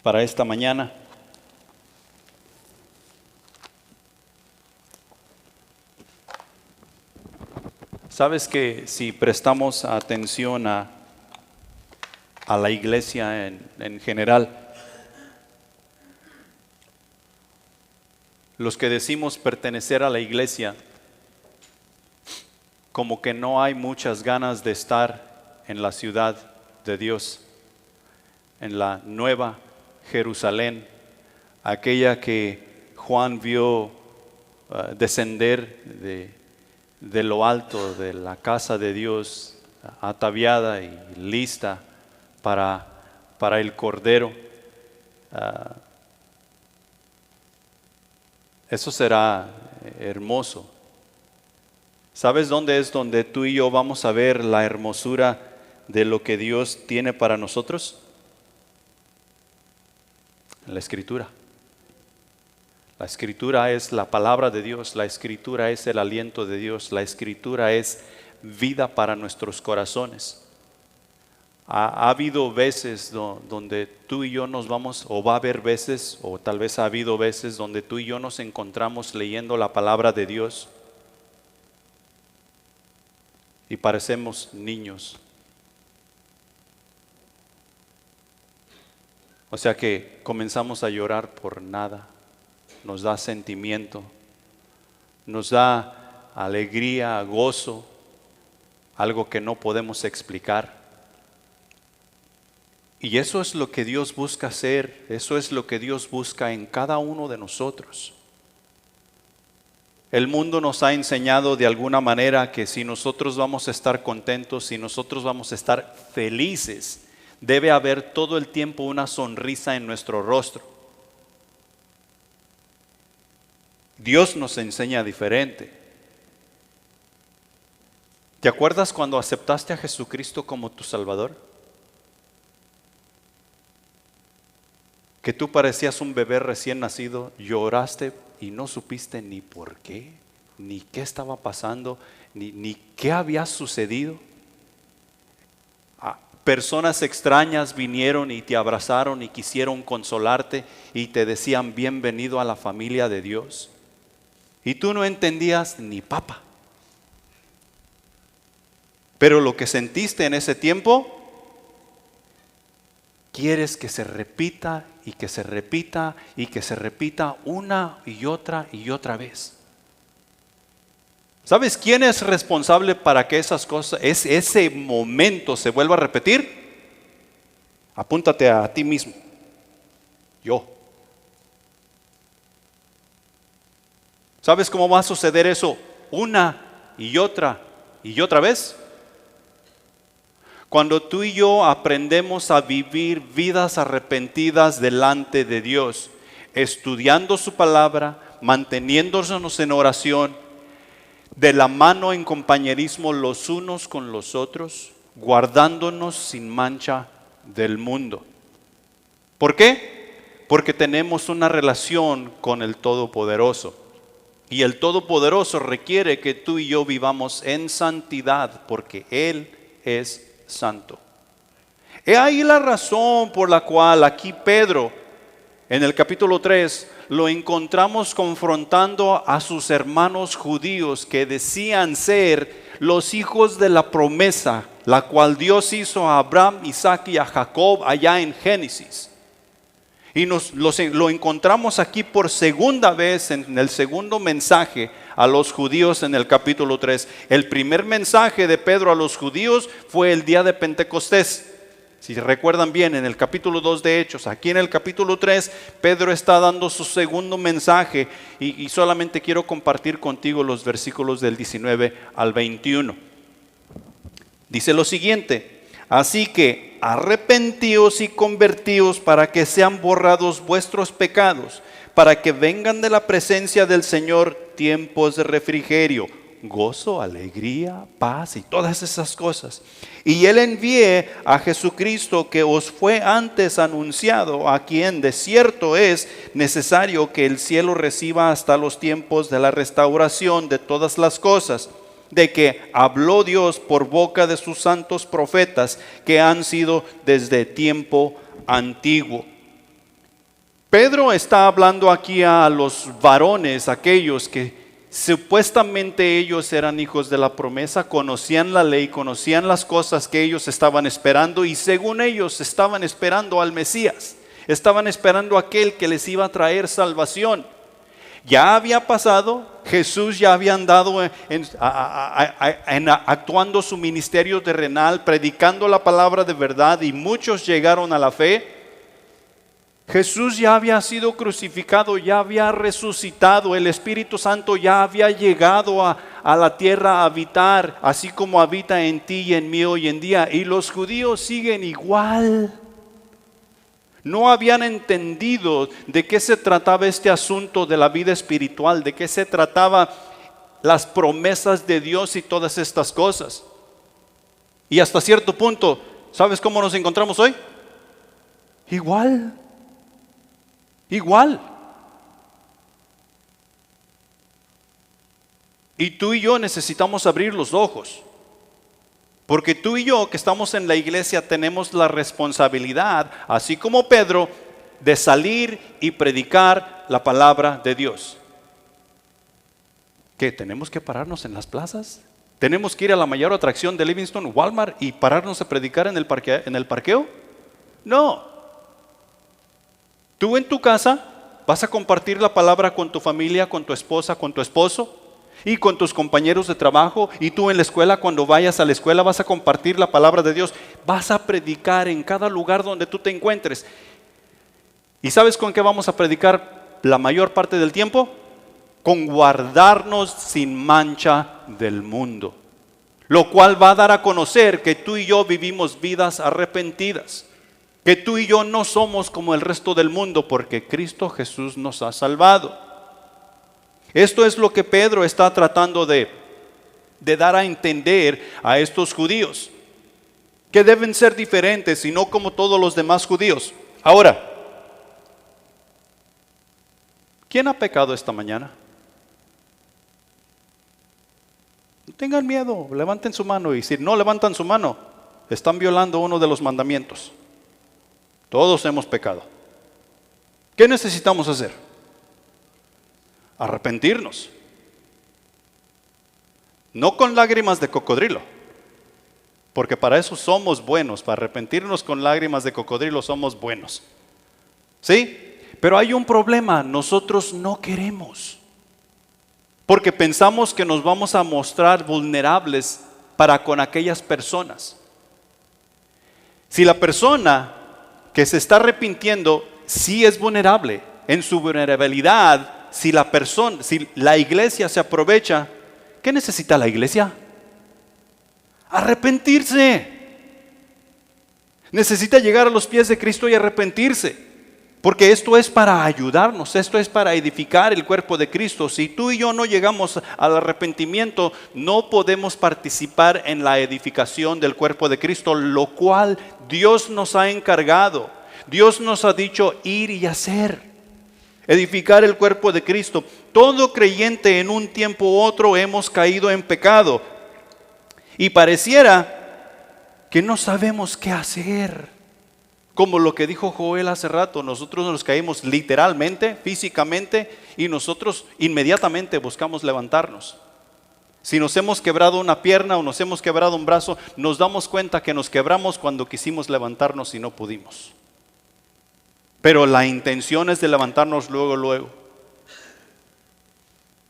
para esta mañana. Sabes que si prestamos atención a la iglesia en general, los que decimos pertenecer a la iglesia, como que no hay muchas ganas de estar en la ciudad de Dios, en la nueva Jerusalén, aquella que Juan vio descender de lo alto de la casa de Dios, ataviada y lista para el Cordero. Eso será hermoso. ¿Sabes dónde es donde tú y yo vamos a ver la hermosura de lo que Dios tiene para nosotros? En la Escritura. La Escritura es la palabra de Dios, la Escritura es el aliento de Dios, la Escritura es vida para nuestros corazones. Ha habido veces donde tú y yo nos vamos, o va a haber veces, o tal vez ha habido veces donde tú y yo nos encontramos leyendo la palabra de Dios y parecemos niños. O sea que comenzamos a llorar por nada. Nos da sentimiento, nos da alegría, gozo, algo que no podemos explicar. Y eso es lo que Dios busca hacer, eso es lo que Dios busca en cada uno de nosotros. El mundo nos ha enseñado de alguna manera que si nosotros vamos a estar contentos, si nosotros vamos a estar felices, debe haber todo el tiempo una sonrisa en nuestro rostro. Dios nos enseña diferente. ¿Te acuerdas cuando aceptaste a Jesucristo como tu Salvador? Que tú parecías un bebé recién nacido, lloraste y no supiste ni por qué, ni qué estaba pasando, ni qué había sucedido. Personas extrañas vinieron y te abrazaron y quisieron consolarte y te decían bienvenido a la familia de Dios. Y tú no entendías ni papa. Pero lo que sentiste en ese tiempo, quieres que se repita y que se repita y que se repita una y otra vez. ¿Sabes quién es responsable para que esas cosas, ese momento se vuelva a repetir? Apúntate a ti mismo. Yo. ¿Sabes cómo va a suceder eso una y otra vez? Cuando tú y yo aprendemos a vivir vidas arrepentidas delante de Dios, estudiando su palabra, manteniéndonos en oración, de la mano en compañerismo los unos con los otros, guardándonos sin mancha del mundo. ¿Por qué? Porque tenemos una relación con el Todopoderoso. Y el Todopoderoso requiere que tú y yo vivamos en santidad, porque Él es santo. He ahí la razón por la cual aquí Pedro, en el capítulo 3, lo encontramos confrontando a sus hermanos judíos que decían ser los hijos de la promesa, la cual Dios hizo a Abraham, Isaac y a Jacob allá en Génesis. Y lo encontramos aquí por segunda vez en el segundo mensaje a los judíos en el capítulo 3. El primer mensaje de Pedro a los judíos fue el día de Pentecostés. Si recuerdan bien, en el capítulo 2 de Hechos, aquí en el capítulo 3, Pedro está dando su segundo mensaje y solamente quiero compartir contigo los versículos del 19 al 21. Dice lo siguiente: así que arrepentíos y convertíos para que sean borrados vuestros pecados, para que vengan de la presencia del Señor tiempos de refrigerio, gozo, alegría, paz y todas esas cosas. Y Él envíe a Jesucristo que os fue antes anunciado, a quien de cierto es necesario que el cielo reciba hasta los tiempos de la restauración de todas las cosas, de que habló Dios por boca de sus santos profetas que han sido desde tiempo antiguo. Pedro está hablando aquí a los varones, aquellos que supuestamente ellos eran hijos de la promesa, conocían la ley, conocían las cosas que ellos estaban esperando y según ellos estaban esperando al Mesías, estaban esperando a aquel que les iba a traer salvación. Ya había pasado, Jesús ya había andado actuando su ministerio terrenal, predicando la palabra de verdad y muchos llegaron a la fe. Jesús ya había sido crucificado, ya había resucitado, el Espíritu Santo ya había llegado a la tierra a habitar, así como habita en ti y en mí hoy en día. Y los judíos siguen igual. No habían entendido de qué se trataba este asunto de la vida espiritual, de qué se trataba las promesas de Dios y todas estas cosas. Y hasta cierto punto, ¿sabes cómo nos encontramos hoy? Igual. Y tú y yo necesitamos abrir los ojos. Porque tú y yo que estamos en la iglesia tenemos la responsabilidad, así como Pedro, de salir y predicar la palabra de Dios. ¿Qué? ¿Tenemos que pararnos en las plazas? ¿Tenemos que ir a la mayor atracción de Livingston, Walmart, y pararnos a predicar en el parqueo? No. Tú en tu casa vas a compartir la palabra con tu familia, con tu esposa, con tu esposo y con tus compañeros de trabajo. Y tú en la escuela, cuando vayas a la escuela, vas a compartir la palabra de Dios. Vas a predicar en cada lugar donde tú te encuentres. ¿Y sabes con qué vamos a predicar la mayor parte del tiempo? Con guardarnos sin mancha del mundo. Lo cual va a dar a conocer que tú y yo vivimos vidas arrepentidas. Que tú y yo no somos como el resto del mundo porque Cristo Jesús nos ha salvado. Esto es lo que Pedro está tratando de dar a entender a estos judíos, que deben ser diferentes y no como todos los demás judíos. Ahora, ¿quién ha pecado esta mañana? No tengan miedo, levanten su mano, y si no levantan su mano, están violando uno de los mandamientos. Todos hemos pecado. ¿Qué necesitamos hacer? Arrepentirnos. No con lágrimas de cocodrilo, porque para eso somos buenos. Para arrepentirnos con lágrimas de cocodrilo somos buenos. ¿Sí? Pero hay un problema, nosotros no queremos. Porque pensamos que nos vamos a mostrar vulnerables para con aquellas personas. Si la persona que se está arrepintiendo sí es vulnerable, en su vulnerabilidad, si la iglesia se aprovecha, ¿qué necesita la iglesia? Arrepentirse. Necesita llegar a los pies de Cristo y arrepentirse. Porque esto es para ayudarnos, esto es para edificar el cuerpo de Cristo. Si tú y yo no llegamos al arrepentimiento, no podemos participar en la edificación del cuerpo de Cristo, lo cual Dios nos ha encargado. Dios nos ha dicho ir y hacer, edificar el cuerpo de Cristo. Todo creyente en un tiempo u otro hemos caído en pecado y pareciera que no sabemos qué hacer. Como lo que dijo Joel hace rato, nosotros nos caímos literalmente, físicamente, y nosotros inmediatamente buscamos levantarnos. Si nos hemos quebrado una pierna o nos hemos quebrado un brazo, nos damos cuenta que nos quebramos cuando quisimos levantarnos y no pudimos. Pero la intención es de levantarnos luego.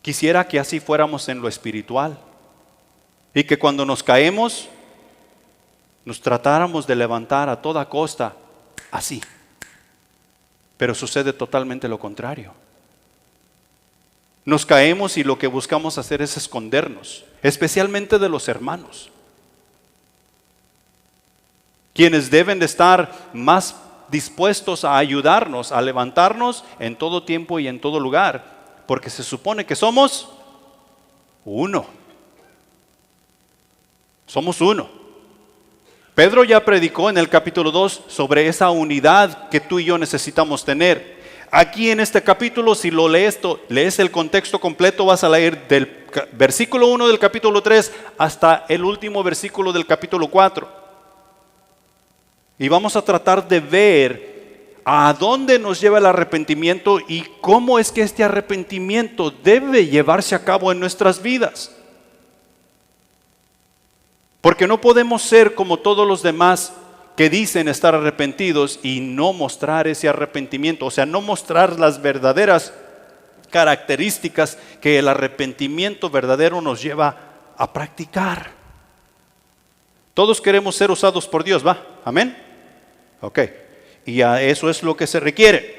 Quisiera que así fuéramos en lo espiritual y que cuando nos caemos nos tratáramos de levantar a toda costa, así. Pero sucede totalmente lo contrario. Nos caemos y lo que buscamos hacer es escondernos, especialmente de los hermanos, quienes deben de estar más dispuestos a ayudarnos, a levantarnos en todo tiempo y en todo lugar, porque se supone que somos uno. Somos uno. Pedro ya predicó en el capítulo 2 sobre esa unidad que tú y yo necesitamos tener. Aquí en este capítulo, si lo lees el contexto completo, vas a leer del versículo 1 del capítulo 3 hasta el último versículo del capítulo 4. Y vamos a tratar de ver ¿A dónde nos lleva el arrepentimiento y cómo es que este arrepentimiento debe llevarse a cabo en nuestras vidas? Porque no podemos ser como todos los demás que dicen estar arrepentidos y no mostrar ese arrepentimiento, o sea, no mostrar las verdaderas características que el arrepentimiento verdadero nos lleva a practicar. Todos queremos ser usados por Dios, ¿va? ¿Amén? Ok. Y a eso es lo que se requiere.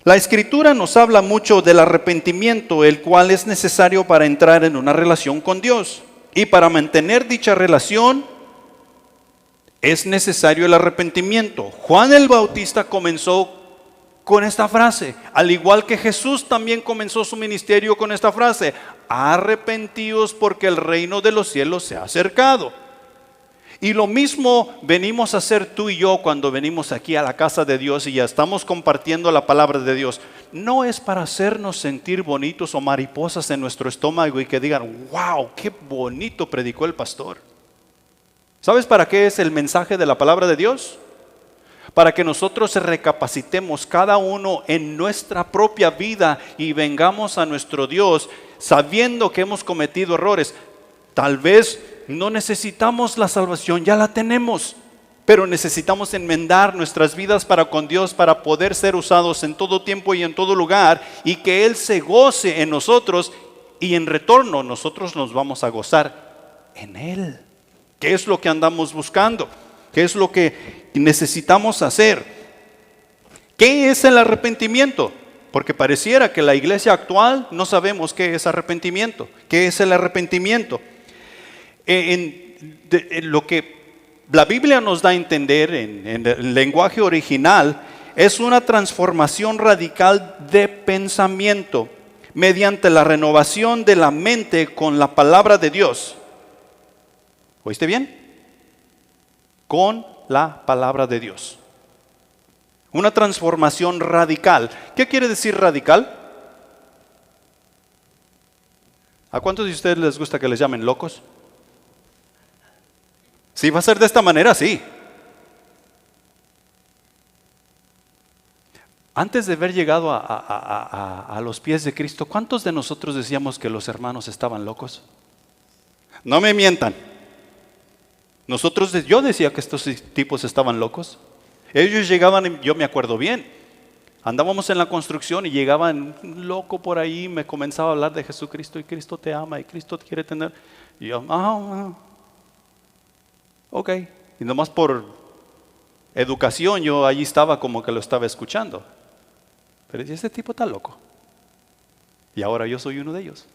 La Escritura nos habla mucho del arrepentimiento, el cual es necesario para entrar en una relación con Dios. Y para mantener dicha relación es necesario el arrepentimiento. Juan el Bautista comenzó con esta frase, al igual que Jesús también comenzó su ministerio con esta frase: arrepentíos porque el reino de los cielos se ha acercado. Y lo mismo venimos a hacer tú y yo cuando venimos aquí a la casa de Dios y ya estamos compartiendo la palabra de Dios. No es para hacernos sentir bonitos o mariposas en nuestro estómago y que digan: wow, qué bonito predicó el pastor. ¿Sabes para qué es el mensaje de la palabra de Dios? Para que nosotros recapacitemos cada uno en nuestra propia vida y vengamos a nuestro Dios sabiendo que hemos cometido errores. Tal vez no necesitamos la salvación, ya la tenemos, pero necesitamos enmendar nuestras vidas para con Dios, para poder ser usados en todo tiempo y en todo lugar, y que Él se goce en nosotros, y en retorno nosotros nos vamos a gozar en Él. ¿Qué es lo que andamos buscando? ¿Qué es lo que necesitamos hacer? ¿Qué es el arrepentimiento? Porque pareciera que la iglesia actual no sabemos qué es arrepentimiento. ¿Qué es el arrepentimiento? Lo que la Biblia nos da a entender en el lenguaje original es una transformación radical de pensamiento mediante la renovación de la mente con la palabra de Dios. ¿Oíste bien? Con la palabra de Dios. Una transformación radical. ¿Qué quiere decir radical? ¿A cuántos de ustedes les gusta que les llamen locos? Si va a ser de esta manera, sí. Antes de haber llegado a los pies de Cristo, ¿cuántos de nosotros decíamos que los hermanos estaban locos? No me mientan. Yo decía que estos tipos estaban locos. Ellos llegaban, yo me acuerdo bien, andábamos en la construcción y llegaban loco por ahí, me comenzaba a hablar de Jesucristo y Cristo te ama y Cristo te quiere tener. Y yo, ok. Y nomás por educación yo allí estaba como que lo estaba escuchando. Pero este tipo está loco. Y ahora yo soy uno de ellos.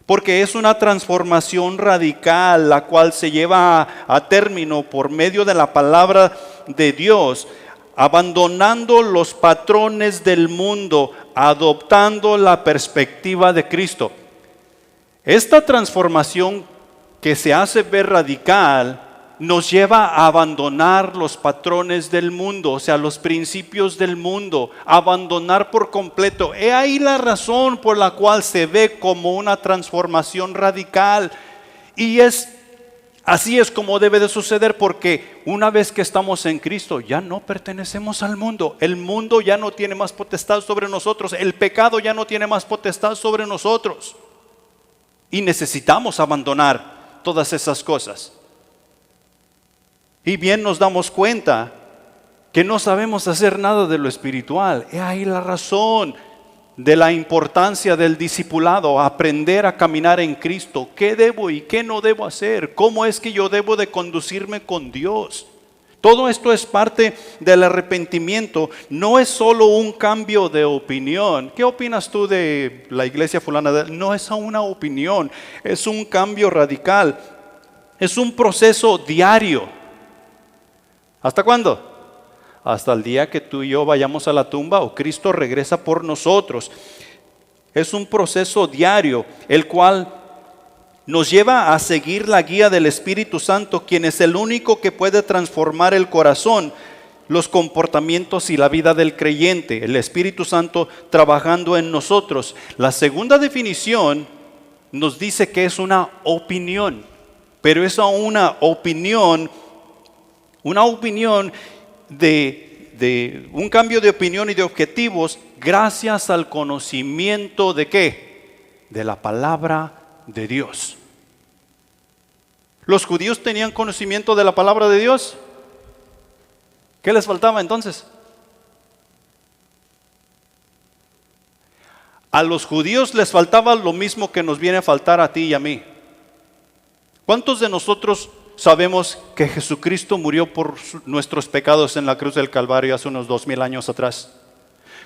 Porque es una transformación radical la cual se lleva a término por medio de la palabra de Dios, abandonando los patrones del mundo, adoptando la perspectiva de Cristo. Esta transformación que se hace ver radical nos lleva a abandonar los patrones del mundo, o sea, los principios del mundo, abandonar por completo. He ahí la razón por la cual se ve como una transformación radical. Y así es como debe de suceder, porque una vez que estamos en Cristo, ya no pertenecemos al mundo. El mundo ya no tiene más potestad sobre nosotros. El pecado ya no tiene más potestad sobre nosotros. Y necesitamos abandonar todas esas cosas. Y bien nos damos cuenta que no sabemos hacer nada de lo espiritual. He ahí la razón de la importancia del discipulado, aprender a caminar en Cristo. ¿Qué debo y qué no debo hacer? ¿Cómo es que yo debo de conducirme con Dios? Todo esto es parte del arrepentimiento. No es solo un cambio de opinión. ¿Qué opinas tú de la iglesia fulana? No es una opinión, es un cambio radical. Es un proceso diario. ¿Hasta cuándo? Hasta el día que tú y yo vayamos a la tumba o Cristo regresa por nosotros. Es un proceso diario, el cual nos lleva a seguir la guía del Espíritu Santo, quien es el único que puede transformar el corazón, los comportamientos y la vida del creyente. El Espíritu Santo trabajando en nosotros. La segunda definición nos dice que es una opinión, pero es una opinión Una opinión de un cambio de opinión y de objetivos gracias al conocimiento de ¿qué? De la palabra de Dios. ¿Los judíos tenían conocimiento de la palabra de Dios? ¿Qué les faltaba entonces? A los judíos les faltaba lo mismo que nos viene a faltar a ti y a mí. ¿Cuántos de nosotros sabemos que Jesucristo murió por nuestros pecados en la cruz del Calvario hace unos 2000 años atrás?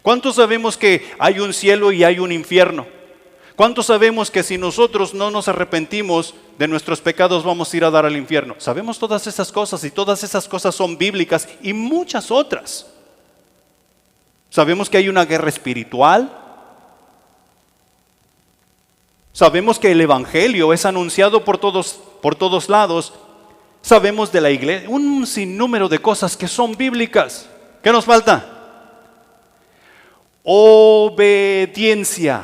¿Cuántos sabemos que hay un cielo y hay un infierno? ¿Cuántos sabemos que si nosotros no nos arrepentimos de nuestros pecados vamos a ir a dar al infierno? Sabemos todas esas cosas y todas esas cosas son bíblicas y muchas otras. Sabemos que hay una guerra espiritual. Sabemos que el evangelio es anunciado por todos lados. Sabemos de la iglesia, un sinnúmero de cosas que son bíblicas. ¿Qué nos falta? Obediencia.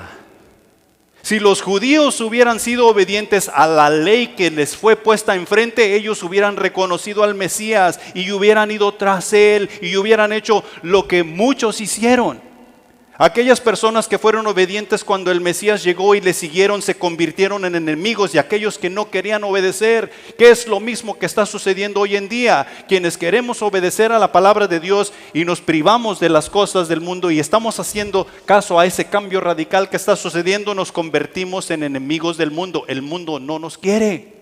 Si los judíos hubieran sido obedientes a la ley que les fue puesta enfrente, ellos hubieran reconocido al Mesías y hubieran ido tras él y hubieran hecho lo que muchos hicieron. Aquellas personas que fueron obedientes cuando el Mesías llegó y le siguieron se convirtieron en enemigos, y aquellos que no querían obedecer, que es lo mismo que está sucediendo hoy en día. Quienes queremos obedecer a la palabra de Dios y nos privamos de las cosas del mundo y estamos haciendo caso a ese cambio radical que está sucediendo, nos convertimos en enemigos del mundo. El mundo no nos quiere.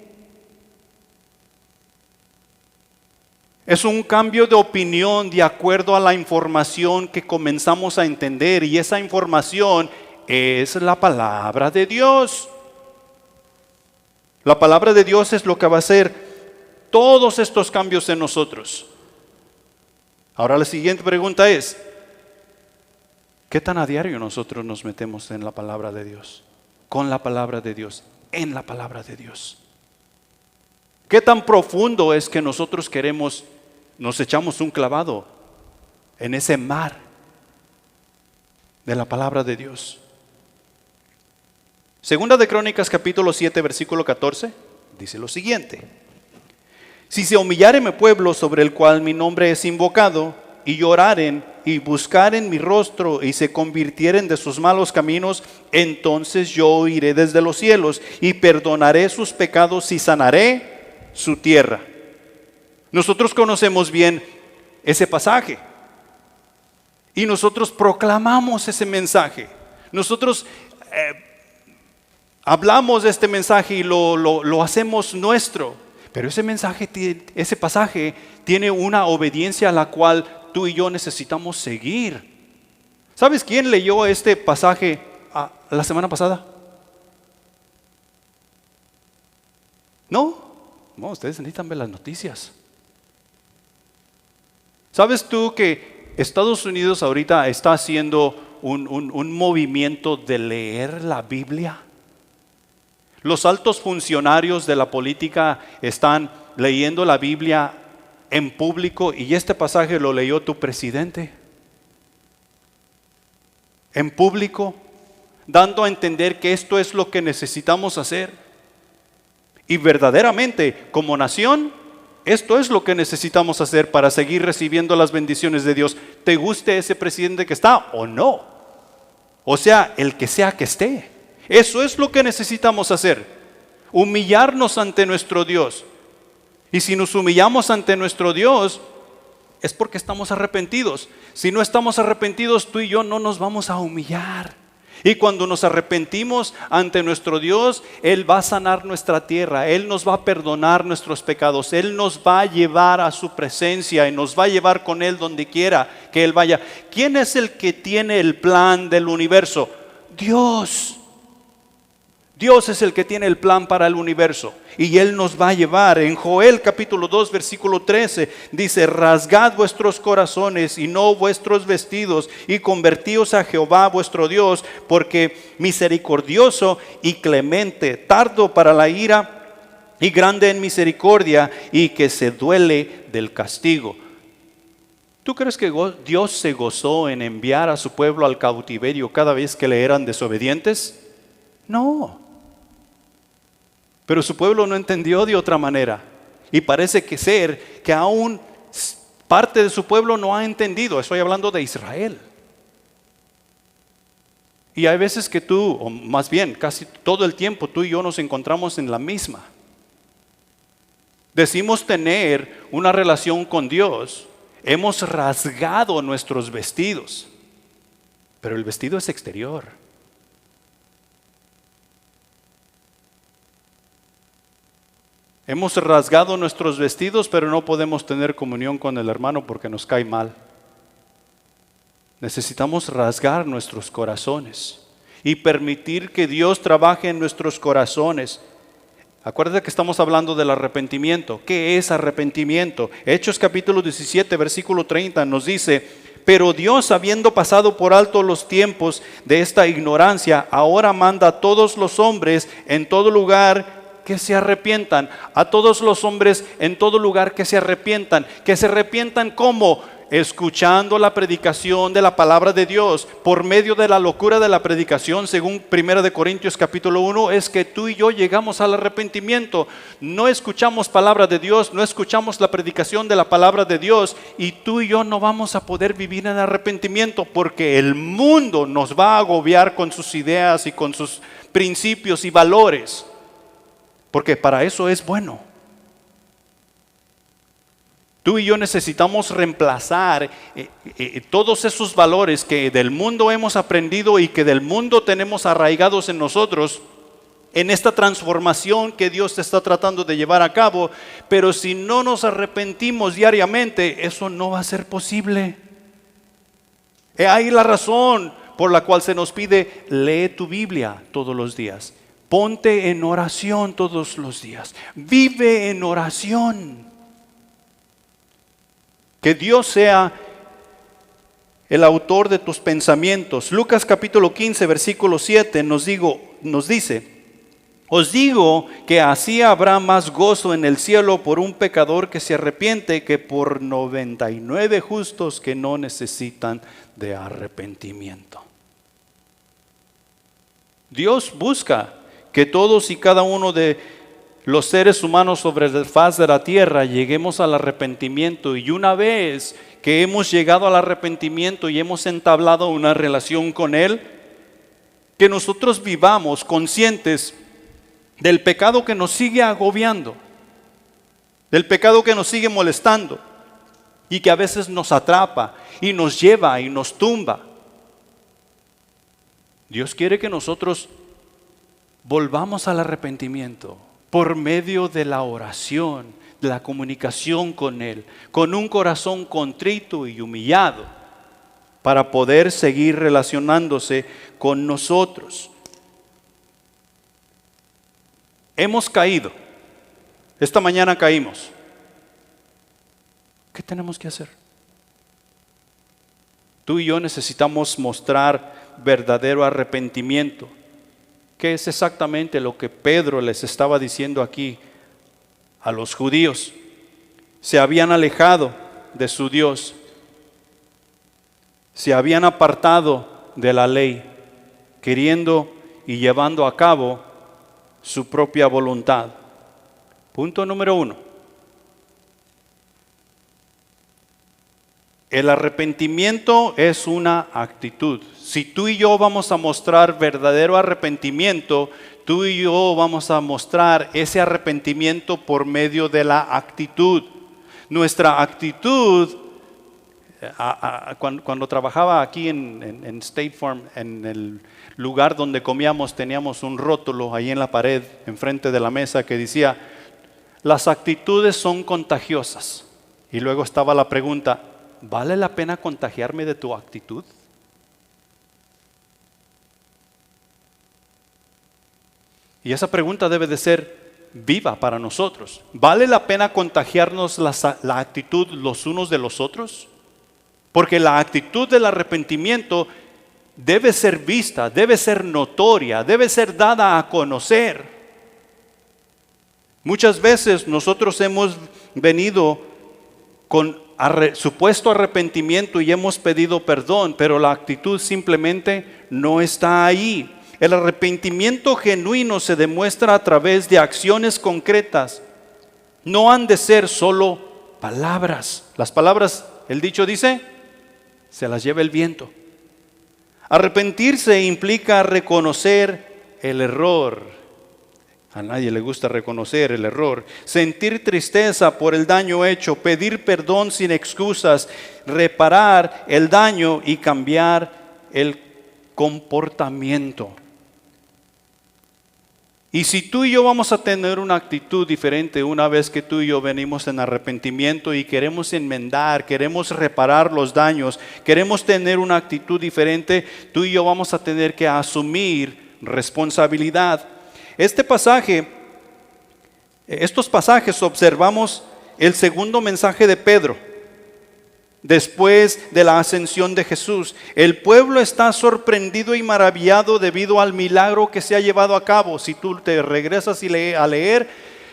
Es un cambio de opinión de acuerdo a la información que comenzamos a entender, y esa información es la palabra de Dios. La palabra de Dios es lo que va a hacer todos estos cambios en nosotros. Ahora la siguiente pregunta es: ¿qué tan a diario nosotros nos metemos en la palabra de Dios? Con la palabra de Dios, en la palabra de Dios. ¿Qué tan profundo es que nosotros nos echamos un clavado en ese mar de la palabra de Dios? Segunda de Crónicas capítulo 7 versículo 14 dice lo siguiente: si se humillare mi pueblo sobre el cual mi nombre es invocado, y lloraren y buscaren mi rostro y se convirtieren de sus malos caminos, entonces yo oiré desde los cielos y perdonaré sus pecados y sanaré su tierra. Nosotros conocemos bien ese pasaje y nosotros proclamamos ese mensaje. Nosotros hablamos de este mensaje y lo hacemos nuestro. Pero ese mensaje, ese pasaje tiene una obediencia a la cual tú y yo necesitamos seguir. ¿Sabes quién leyó este pasaje la semana pasada? No, ustedes necesitan ver las noticias. ¿Sabes tú que Estados Unidos ahorita está haciendo un movimiento de leer la Biblia? Los altos funcionarios de la política están leyendo la Biblia en público, y este pasaje lo leyó tu presidente. En público, dando a entender que esto es lo que necesitamos hacer. Y verdaderamente, como nación, esto es lo que necesitamos hacer para seguir recibiendo las bendiciones de Dios. ¿Te guste ese presidente que está o no? O sea, el que sea que esté. Eso es lo que necesitamos hacer. Humillarnos ante nuestro Dios. Y si nos humillamos ante nuestro Dios, es porque estamos arrepentidos. Si no estamos arrepentidos, tú y yo no nos vamos a humillar. Y cuando nos arrepentimos ante nuestro Dios, Él va a sanar nuestra tierra, Él nos va a perdonar nuestros pecados, Él nos va a llevar a su presencia y nos va a llevar con Él donde quiera que Él vaya. ¿Quién es el que tiene el plan del universo? Dios. Dios es el que tiene el plan para el universo y Él nos va a llevar. En Joel capítulo 2 versículo 13 dice: rasgad vuestros corazones y no vuestros vestidos, y convertíos a Jehová vuestro Dios, porque misericordioso y clemente, tardo para la ira y grande en misericordia, y que se duele del castigo. ¿Tú crees que Dios se gozó en enviar a su pueblo al cautiverio cada vez que le eran desobedientes? No. Pero su pueblo no entendió de otra manera. Y parece que aún parte de su pueblo no ha entendido. Estoy hablando de Israel. Y hay veces que tú, o más bien casi todo el tiempo, tú y yo nos encontramos en la misma. Decimos tener una relación con Dios. Hemos rasgado nuestros vestidos, pero el vestido es exterior. Hemos rasgado nuestros vestidos, pero no podemos tener comunión con el hermano porque nos cae mal. Necesitamos rasgar nuestros corazones y permitir que Dios trabaje en nuestros corazones. Acuérdate que estamos hablando del arrepentimiento. ¿Qué es arrepentimiento? Hechos capítulo 17, versículo 30 nos dice: pero Dios, habiendo pasado por alto los tiempos de esta ignorancia, ahora manda a todos los hombres en todo lugar que se arrepientan. A todos los hombres en todo lugar que se arrepientan. ¿Que se arrepientan cómo? Escuchando la predicación de la palabra de Dios. Por medio de la locura de la predicación, según 1 Corintios capítulo 1, es que tú y yo llegamos al arrepentimiento. No escuchamos palabra de Dios, no escuchamos la predicación de la palabra de Dios, y tú y yo no vamos a poder vivir en arrepentimiento, porque el mundo nos va a agobiar con sus ideas y con sus principios y valores, porque para eso es bueno. Tú y yo necesitamos reemplazar todos esos valores que del mundo hemos aprendido y que del mundo tenemos arraigados en nosotros, en esta transformación que Dios está tratando de llevar a cabo. Pero si no nos arrepentimos diariamente, eso no va a ser posible. Ahí la razón por la cual se nos pide: lee tu Biblia todos los días, ponte en oración todos los días, vive en oración. Que Dios sea el autor de tus pensamientos. Lucas capítulo 15, versículo 7 nos dice: os digo que así habrá más gozo en el cielo por un pecador que se arrepiente que por 99 justos que no necesitan de arrepentimiento. Dios busca que todos y cada uno de los seres humanos sobre la faz de la tierra lleguemos al arrepentimiento, y una vez que hemos llegado al arrepentimiento y hemos entablado una relación con Él, que nosotros vivamos conscientes del pecado que nos sigue agobiando, del pecado que nos sigue molestando y que a veces nos atrapa y nos lleva y nos tumba. Dios quiere que nosotros volvamos al arrepentimiento por medio de la oración, de la comunicación con Él, con un corazón contrito y humillado, para poder seguir relacionándose con nosotros. Hemos caído. Esta mañana caímos. ¿Qué tenemos que hacer? Tú y yo necesitamos mostrar verdadero arrepentimiento, que es exactamente lo que Pedro les estaba diciendo aquí a los judíos. Se habían alejado de su Dios, se habían apartado de la ley, queriendo y llevando a cabo su propia voluntad. Punto número 1. El arrepentimiento es una actitud. Si tú y yo vamos a mostrar verdadero arrepentimiento, tú y yo vamos a mostrar ese arrepentimiento por medio de la actitud. Nuestra actitud, cuando trabajaba aquí en State Farm, en el lugar donde comíamos, teníamos un rótulo ahí en la pared, enfrente de la mesa, que decía: las actitudes son contagiosas. Y luego estaba la pregunta: ¿vale la pena contagiarme de tu actitud? Y esa pregunta debe de ser viva para nosotros. ¿Vale la pena contagiarnos la actitud los unos de los otros? Porque la actitud del arrepentimiento debe ser vista, debe ser notoria, debe ser dada a conocer. Muchas veces nosotros hemos venido con supuesto arrepentimiento y hemos pedido perdón, pero la actitud simplemente no está ahí. El arrepentimiento genuino se demuestra a través de acciones concretas. No han de ser solo palabras. Las palabras, el dicho dice, se las lleva el viento. Arrepentirse implica reconocer el error. A nadie le gusta reconocer el error. Sentir tristeza por el daño hecho, pedir perdón sin excusas, reparar el daño y cambiar el comportamiento. Y si tú y yo vamos a tener una actitud diferente una vez que tú y yo venimos en arrepentimiento y queremos enmendar, queremos reparar los daños, queremos tener una actitud diferente, tú y yo vamos a tener que asumir responsabilidad. Estos pasajes observamos el segundo mensaje de Pedro después de la ascensión de Jesús. El pueblo está sorprendido y maravillado debido al milagro que se ha llevado a cabo. Si tú te regresas a leer,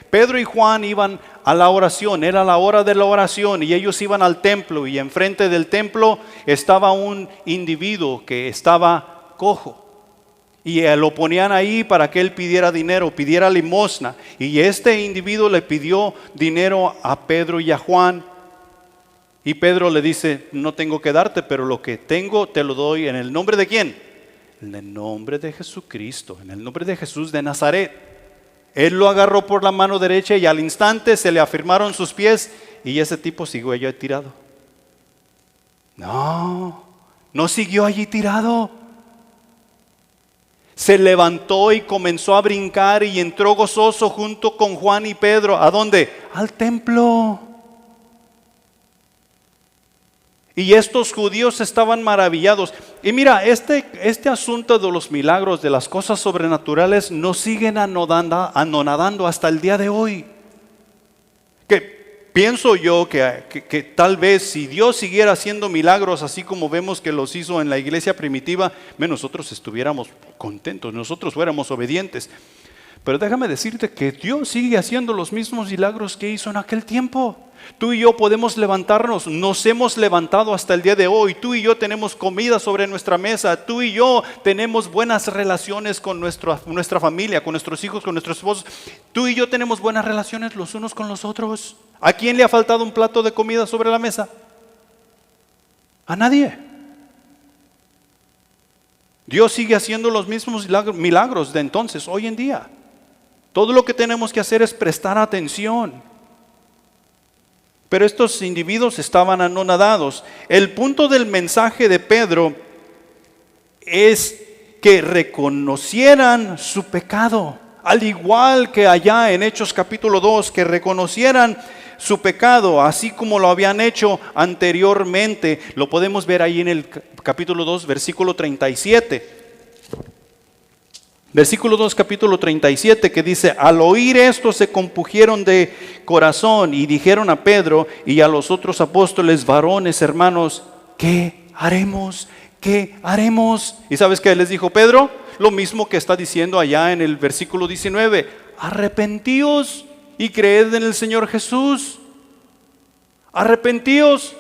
Pedro y Juan iban a la oración, era la hora de la oración y ellos iban al templo y enfrente del templo estaba un individuo que estaba cojo. Y lo ponían ahí para que él pidiera dinero, pidiera limosna. Y este individuo le pidió dinero a Pedro y a Juan. Y Pedro le dice, no tengo que darte, pero lo que tengo te lo doy en el nombre de ¿quién? En el nombre de Jesucristo, en el nombre de Jesús de Nazaret. Él lo agarró por la mano derecha y al instante se le afirmaron sus pies y ese tipo siguió allí tirado. No siguió allí tirado. Se levantó y comenzó a brincar y entró gozoso junto con Juan y Pedro. ¿A dónde? Al templo. Y estos judíos estaban maravillados. Y mira, este asunto de los milagros, de las cosas sobrenaturales, nos siguen anonadando hasta el día de hoy. Que pienso yo que tal vez si Dios siguiera haciendo milagros así como vemos que los hizo en la iglesia primitiva, nosotros estuviéramos contentos, nosotros fuéramos obedientes. Pero déjame decirte que Dios sigue haciendo los mismos milagros que hizo en aquel tiempo. Tú y yo podemos levantarnos, nos hemos levantado hasta el día de hoy. Tú y yo tenemos comida sobre nuestra mesa. Tú y yo tenemos buenas relaciones con nuestra familia, con nuestros hijos, con nuestros esposos. Tú y yo tenemos buenas relaciones los unos con los otros. ¿A quién le ha faltado un plato de comida sobre la mesa? A nadie. Dios sigue haciendo los mismos milagros de entonces, hoy en día. Todo lo que tenemos que hacer es prestar atención. Pero estos individuos estaban anonadados. El punto del mensaje de Pedro es que reconocieran su pecado. Al igual que allá en Hechos capítulo 2, que reconocieran su pecado, así como lo habían hecho anteriormente. Lo podemos ver ahí en el capítulo 2, versículo 37. Versículo 2, capítulo 37, que dice: al oír esto se compungieron de corazón y dijeron a Pedro y a los otros apóstoles: varones, hermanos, ¿qué haremos? ¿Qué haremos? ¿Y sabes qué les dijo Pedro? Lo mismo que está diciendo allá en el versículo 19: arrepentíos y creed en el Señor Jesús. Arrepentíos.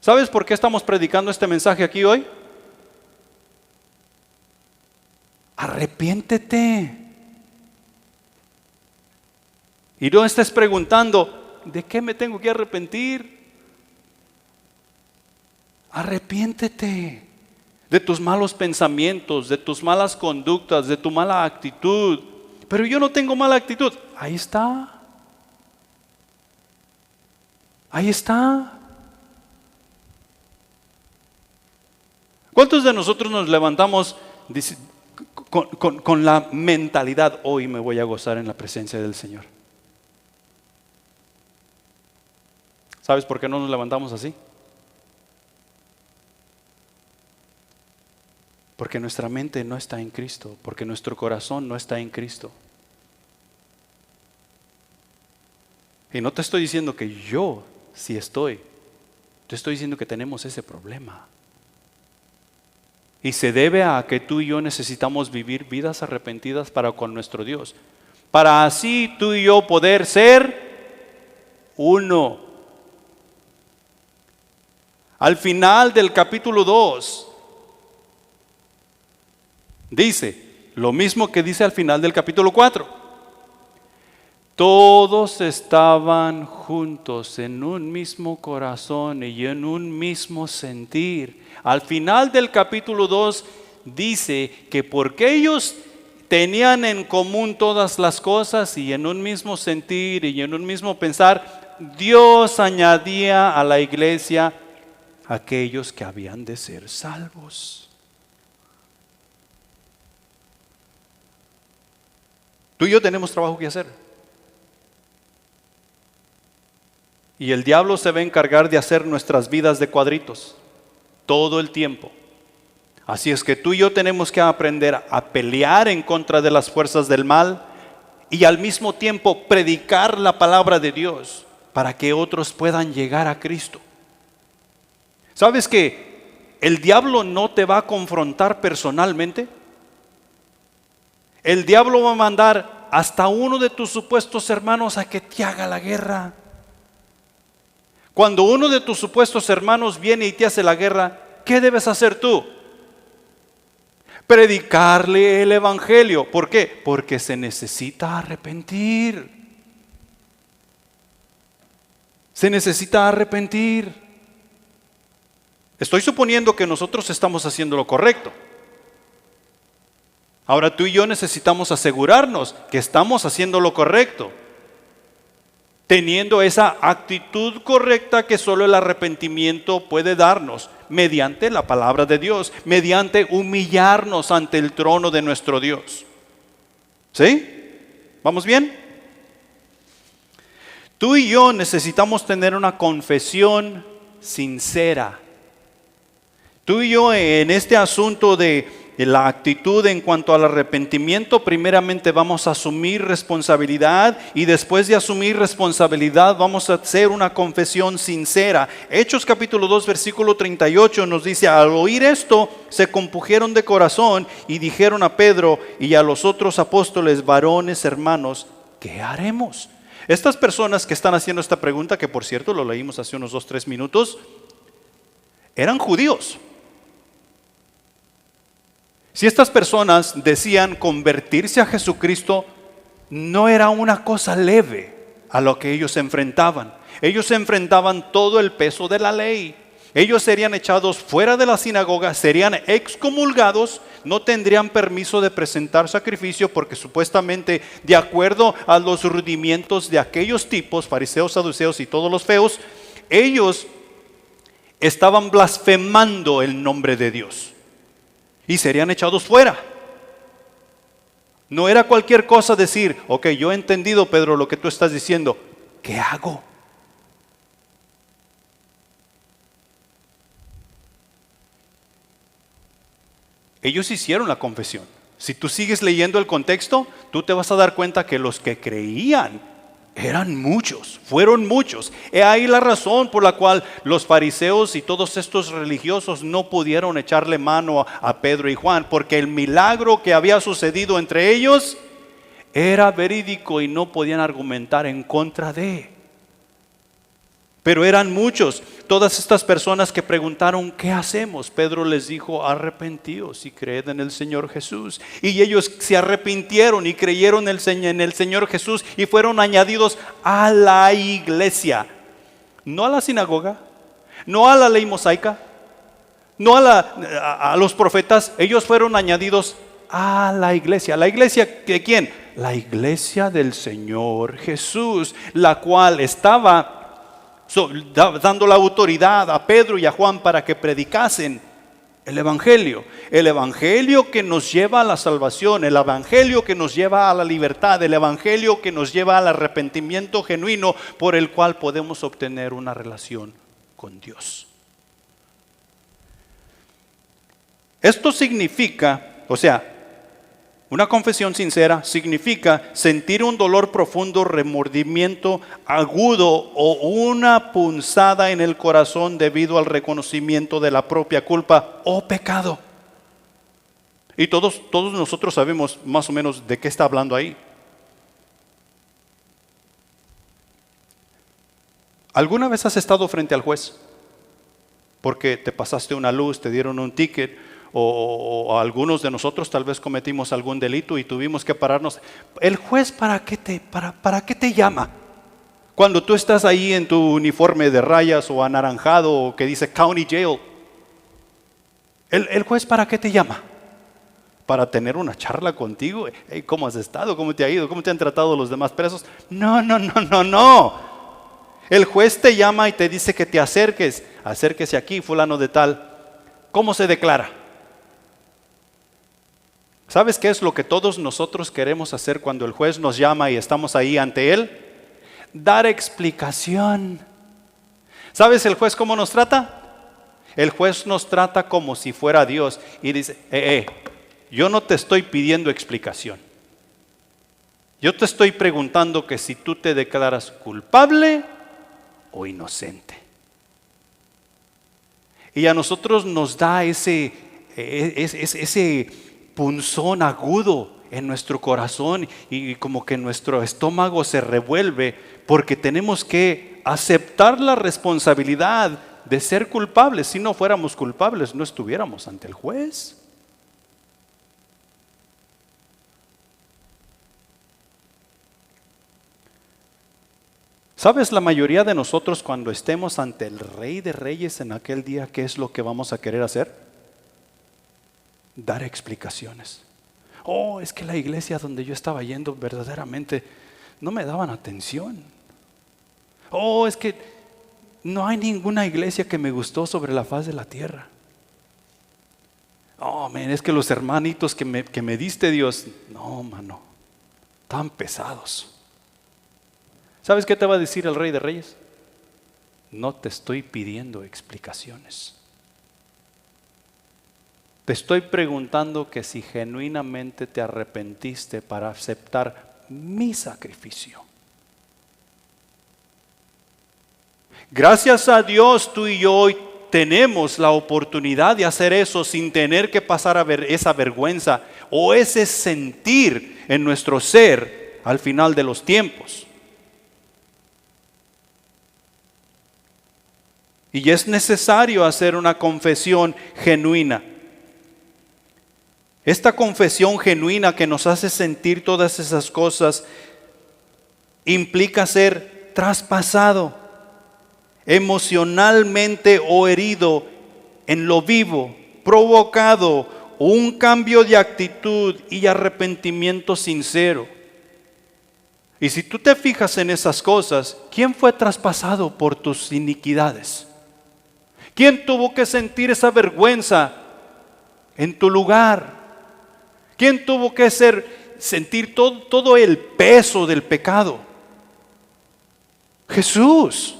¿Sabes por qué estamos predicando este mensaje aquí hoy? Arrepiéntete. Y no estés preguntando: ¿de qué me tengo que arrepentir? Arrepiéntete de tus malos pensamientos, de tus malas conductas, de tu mala actitud. Pero yo no tengo mala actitud. Ahí está. Ahí está. ¿Cuántos de nosotros nos levantamos con la mentalidad: hoy me voy a gozar en la presencia del Señor? ¿Sabes por qué no nos levantamos así? Porque nuestra mente no está en Cristo, porque nuestro corazón no está en Cristo. Y no te estoy diciendo que yo sí estoy, te estoy diciendo que tenemos ese problema. Y se debe a que tú y yo necesitamos vivir vidas arrepentidas para con nuestro Dios, para así tú y yo poder ser uno. Al final del capítulo 2 dice lo mismo que dice al final del capítulo 4. Todos estaban juntos en un mismo corazón y en un mismo sentir. Al final del capítulo 2 dice que porque ellos tenían en común todas las cosas y en un mismo sentir y en un mismo pensar, Dios añadía a la iglesia aquellos que habían de ser salvos. Tú y yo tenemos trabajo que hacer. Y el diablo se va a encargar de hacer nuestras vidas de cuadritos todo el tiempo. Así es que tú y yo tenemos que aprender a pelear en contra de las fuerzas del mal y al mismo tiempo predicar la palabra de Dios para que otros puedan llegar a Cristo. ¿Sabes que el diablo no te va a confrontar personalmente? El diablo va a mandar hasta uno de tus supuestos hermanos a que te haga la guerra. Cuando uno de tus supuestos hermanos viene y te hace la guerra, ¿qué debes hacer tú? Predicarle el evangelio. ¿Por qué? Porque se necesita arrepentir. Se necesita arrepentir. Estoy suponiendo que nosotros estamos haciendo lo correcto. Ahora tú y yo necesitamos asegurarnos que estamos haciendo lo correcto, teniendo esa actitud correcta que solo el arrepentimiento puede darnos, mediante la palabra de Dios, mediante humillarnos ante el trono de nuestro Dios. ¿Sí? ¿Vamos bien? Tú y yo necesitamos tener una confesión sincera. Tú y yo en este asunto de la actitud en cuanto al arrepentimiento, primeramente vamos a asumir responsabilidad y después de asumir responsabilidad vamos a hacer una confesión sincera. Hechos capítulo 2 versículo 38 nos dice: al oír esto se compungieron de corazón y dijeron a Pedro y a los otros apóstoles: varones, hermanos, ¿qué haremos? Estas personas que están haciendo esta pregunta, que por cierto lo leímos hace unos 2-3 minutos, eran judíos. Si estas personas decían convertirse a Jesucristo, no era una cosa leve a lo que ellos se enfrentaban. Ellos se enfrentaban todo el peso de la ley. Ellos serían echados fuera de la sinagoga, serían excomulgados, no tendrían permiso de presentar sacrificio porque supuestamente, de acuerdo a los rudimientos de aquellos tipos, fariseos, saduceos y todos los feos, ellos estaban blasfemando el nombre de Dios. Y serían echados fuera. No era cualquier cosa decir: ok, yo he entendido, Pedro, lo que tú estás diciendo. ¿Qué hago? Ellos hicieron la confesión. Si tú sigues leyendo el contexto, tú te vas a dar cuenta que los que creían eran muchos, fueron muchos. He ahí la razón por la cual los fariseos y todos estos religiosos no pudieron echarle mano a Pedro y Juan, porque el milagro que había sucedido entre ellos era verídico y no podían argumentar en contra de. Pero eran muchos, todas estas personas que preguntaron: ¿qué hacemos? Pedro les dijo: arrepentíos y creed en el Señor Jesús. Y ellos se arrepintieron y creyeron en el Señor Jesús y fueron añadidos a la iglesia. No a la sinagoga, no a la ley mosaica, no a los profetas. Ellos fueron añadidos a la iglesia. ¿La iglesia de quién? La iglesia del Señor Jesús, la cual estaba dando la autoridad a Pedro y a Juan para que predicasen el evangelio que nos lleva a la salvación, el evangelio que nos lleva a la libertad, el evangelio que nos lleva al arrepentimiento genuino por el cual podemos obtener una relación con Dios. Esto significa, una confesión sincera significa sentir un dolor profundo, remordimiento agudo o una punzada en el corazón debido al reconocimiento de la propia culpa o pecado. Y todos nosotros sabemos más o menos de qué está hablando ahí. ¿Alguna vez has estado frente al juez? Porque te pasaste una luz, te dieron un ticket, o algunos de nosotros tal vez cometimos algún delito y tuvimos que pararnos. ¿El juez para qué te llama? Cuando tú estás ahí en tu uniforme de rayas o anaranjado o que dice County Jail, ¿el juez para qué te llama? ¿Para tener una charla contigo? Hey, ¿cómo has estado? ¿Cómo te ha ido? ¿Cómo te han tratado los demás presos? No. El juez te llama y te dice que te acerques. Acérquese aquí, fulano de tal. ¿Cómo se declara? ¿Sabes qué es lo que todos nosotros queremos hacer cuando el juez nos llama y estamos ahí ante él? Dar explicación. ¿Sabes el juez cómo nos trata? El juez nos trata como si fuera Dios y dice, yo no te estoy pidiendo explicación. Yo te estoy preguntando que si tú te declaras culpable o inocente. Y a nosotros nos da ese punzón agudo en nuestro corazón y como que nuestro estómago se revuelve porque tenemos que aceptar la responsabilidad de ser culpables. Si no fuéramos culpables, no estuviéramos ante el juez. ¿Sabes? La mayoría de nosotros cuando estemos ante el Rey de Reyes en aquel día, ¿qué es lo que vamos a querer hacer? Dar explicaciones. Es que la iglesia donde yo estaba yendo verdaderamente no me daban atención. Es que no hay ninguna iglesia que me gustó sobre la faz de la tierra. Es que los hermanitos que me diste, Dios, no, mano, tan pesados. ¿Sabes qué te va a decir el Rey de Reyes? No te estoy pidiendo explicaciones. Te estoy preguntando que si genuinamente te arrepentiste para aceptar mi sacrificio. Gracias a Dios, tú y yo hoy tenemos la oportunidad de hacer eso sin tener que pasar a ver esa vergüenza o ese sentir en nuestro ser al final de los tiempos. Y es necesario hacer una confesión genuina. Esta confesión genuina que nos hace sentir todas esas cosas implica ser traspasado emocionalmente o herido en lo vivo, provocado un cambio de actitud y arrepentimiento sincero. Y si tú te fijas en esas cosas, ¿quién fue traspasado por tus iniquidades? ¿Quién tuvo que sentir esa vergüenza en tu lugar? ¿Quién tuvo que sentir todo el peso del pecado? Jesús.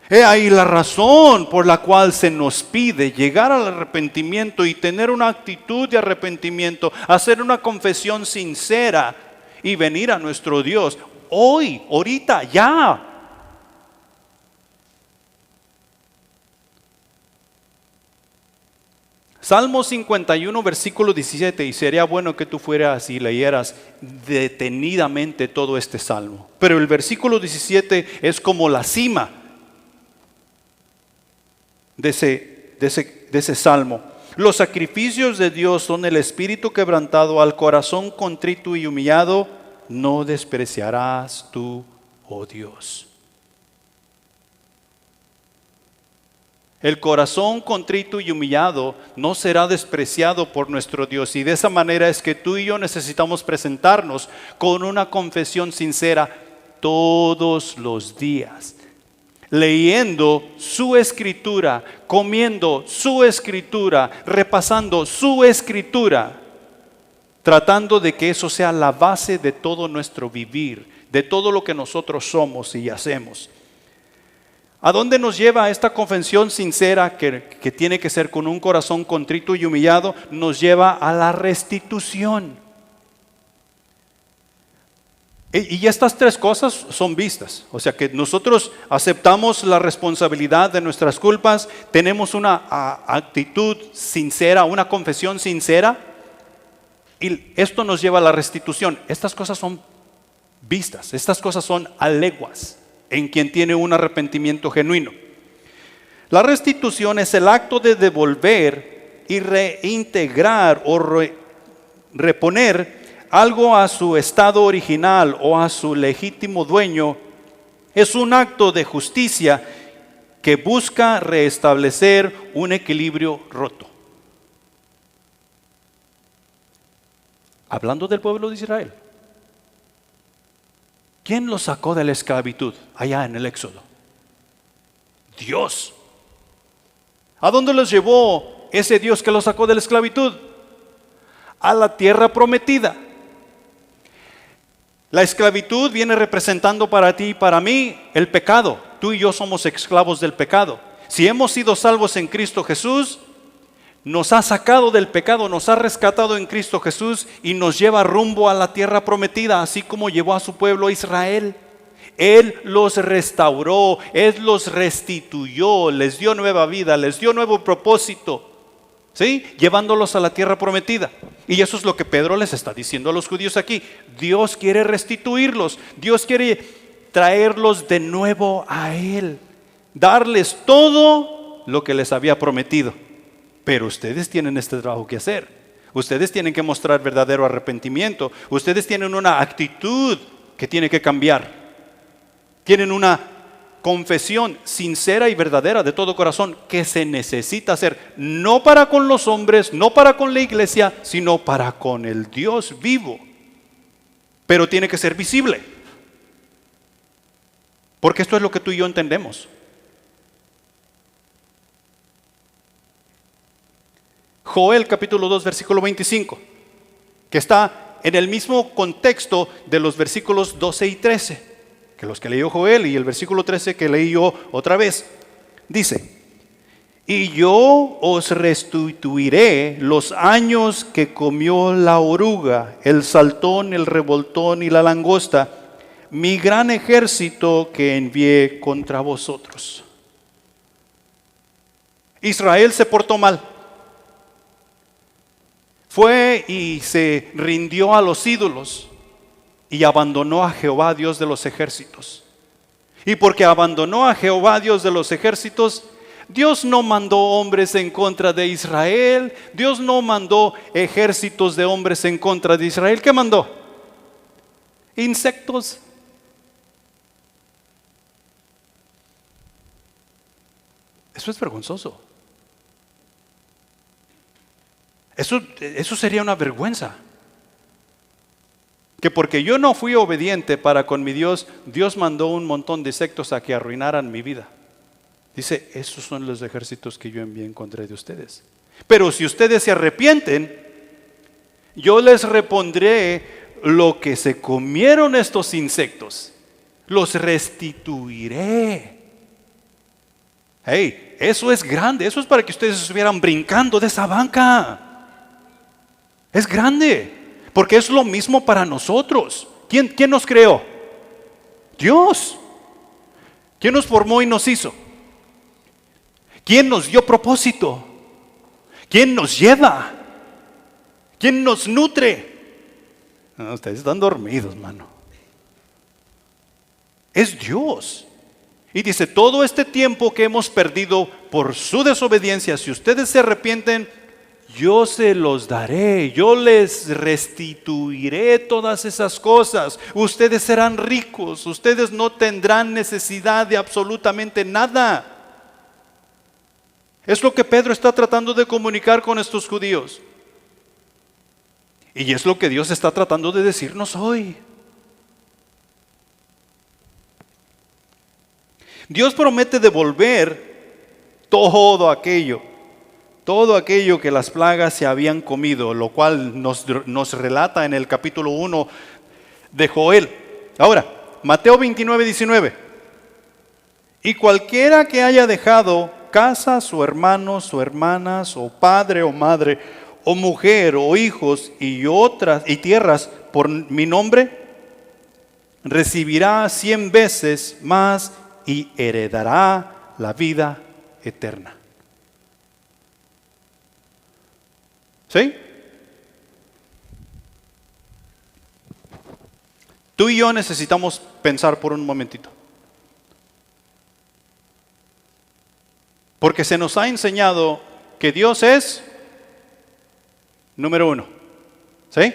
He ahí la razón por la cual se nos pide llegar al arrepentimiento y tener una actitud de arrepentimiento, hacer una confesión sincera y venir a nuestro Dios hoy, ahorita, ya. Salmo 51, versículo 17, y sería bueno que tú fueras y leyeras detenidamente todo este salmo. Pero el versículo 17 es como la cima de ese salmo. Los sacrificios de Dios son el espíritu quebrantado, al corazón contrito y humillado, no despreciarás tú, oh Dios. El corazón contrito y humillado no será despreciado por nuestro Dios. Y de esa manera es que tú y yo necesitamos presentarnos con una confesión sincera todos los días. Leyendo su escritura, comiendo su escritura, repasando su escritura. Tratando de que eso sea la base de todo nuestro vivir, de todo lo que nosotros somos y hacemos. ¿A dónde nos lleva esta confesión sincera que tiene que ser con un corazón contrito y humillado? Nos lleva a la restitución. Y estas tres cosas son vistas. O sea que nosotros aceptamos la responsabilidad de nuestras culpas, tenemos una actitud sincera, una confesión sincera, y esto nos lleva a la restitución. Estas cosas son vistas, estas cosas son a leguas en quien tiene un arrepentimiento genuino. La restitución es el acto de devolver y reintegrar o reponer algo a su estado original o a su legítimo dueño es un acto de justicia que busca restablecer un equilibrio roto. Hablando del pueblo de Israel, ¿quién los sacó de la esclavitud allá en el Éxodo? Dios. ¿A dónde los llevó ese Dios que los sacó de la esclavitud? A la tierra prometida. La esclavitud viene representando para ti y para mí el pecado. Tú y yo somos esclavos del pecado. Si hemos sido salvos en Cristo Jesús, nos ha sacado del pecado, nos ha rescatado en Cristo Jesús y nos lleva rumbo a la tierra prometida, así como llevó a su pueblo Israel. Él los restauró, Él los restituyó, les dio nueva vida, les dio nuevo propósito, ¿sí? Llevándolos a la tierra prometida. Y eso es lo que Pedro les está diciendo a los judíos aquí. Dios quiere restituirlos, Dios quiere traerlos de nuevo a Él, darles todo lo que les había prometido. Pero ustedes tienen este trabajo que hacer. Ustedes tienen que mostrar verdadero arrepentimiento. Ustedes tienen una actitud que tiene que cambiar. Tienen una confesión sincera y verdadera de todo corazón que se necesita hacer. No para con los hombres, no para con la iglesia, sino para con el Dios vivo. Pero tiene que ser visible. Porque esto es lo que tú y yo entendemos. Joel capítulo 2 versículo 25, que está en el mismo contexto de los versículos 12 y 13, que los que leyó Joel, y el versículo 13 que leí yo otra vez. Dice: y yo os restituiré los años que comió la oruga, el saltón, el revoltón y la langosta, mi gran ejército que envié contra vosotros. Israel se portó mal. Fue y se rindió a los ídolos y abandonó a Jehová, Dios de los ejércitos. Y porque abandonó a Jehová, Dios de los ejércitos, Dios no mandó hombres en contra de Israel. Dios no mandó ejércitos de hombres en contra de Israel. ¿Qué mandó? Insectos. Eso es vergonzoso. Eso sería una vergüenza. Que porque yo no fui obediente para con mi Dios, Dios mandó un montón de insectos a que arruinaran mi vida. Dice, esos son los ejércitos que yo envié en contra de ustedes. Pero si ustedes se arrepienten, yo les repondré lo que se comieron estos insectos. Los restituiré. Hey, eso es grande. Eso es para que ustedes estuvieran brincando de esa banca. Es grande, porque es lo mismo para nosotros. ¿Quién nos creó? Dios. ¿Quién nos formó y nos hizo? ¿Quién nos dio propósito? ¿Quién nos lleva? ¿Quién nos nutre? No, ustedes están dormidos, mano. Es Dios. Y dice, todo este tiempo que hemos perdido por su desobediencia, si ustedes se arrepienten, yo se los daré, yo les restituiré todas esas cosas. Ustedes serán ricos, ustedes no tendrán necesidad de absolutamente nada. Es lo que Pedro está tratando de comunicar con estos judíos. Y es lo que Dios está tratando de decirnos hoy. Dios promete devolver todo aquello que las plagas se habían comido, lo cual nos relata en el capítulo 1 de Joel. Ahora, Mateo 29, 19. Y cualquiera que haya dejado casa, su hermano, su hermana, o padre o madre, o mujer, o hijos, y tierras por mi nombre, recibirá 100 veces más y heredará la vida eterna. ¿Sí? Tú y yo necesitamos pensar por un momentito. Porque se nos ha enseñado que Dios es número 1. ¿Sí?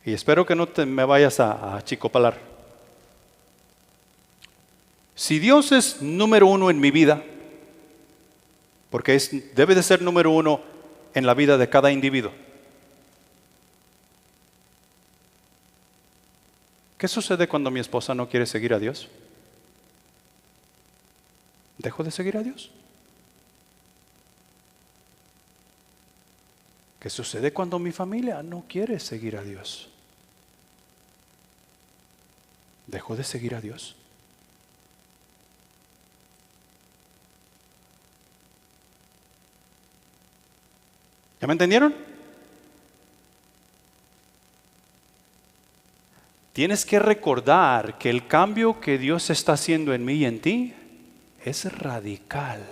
Y espero que no me vayas a achicopalar. Si Dios es número 1 en mi vida, porque debe de ser número 1 en la vida de cada individuo, ¿qué sucede cuando mi esposa no quiere seguir a Dios? ¿Dejo de seguir a Dios? ¿Qué sucede cuando mi familia no quiere seguir a Dios? ¿Dejo de seguir a Dios? ¿Ya me entendieron? Tienes que recordar que el cambio que Dios está haciendo en mí y en ti es radical.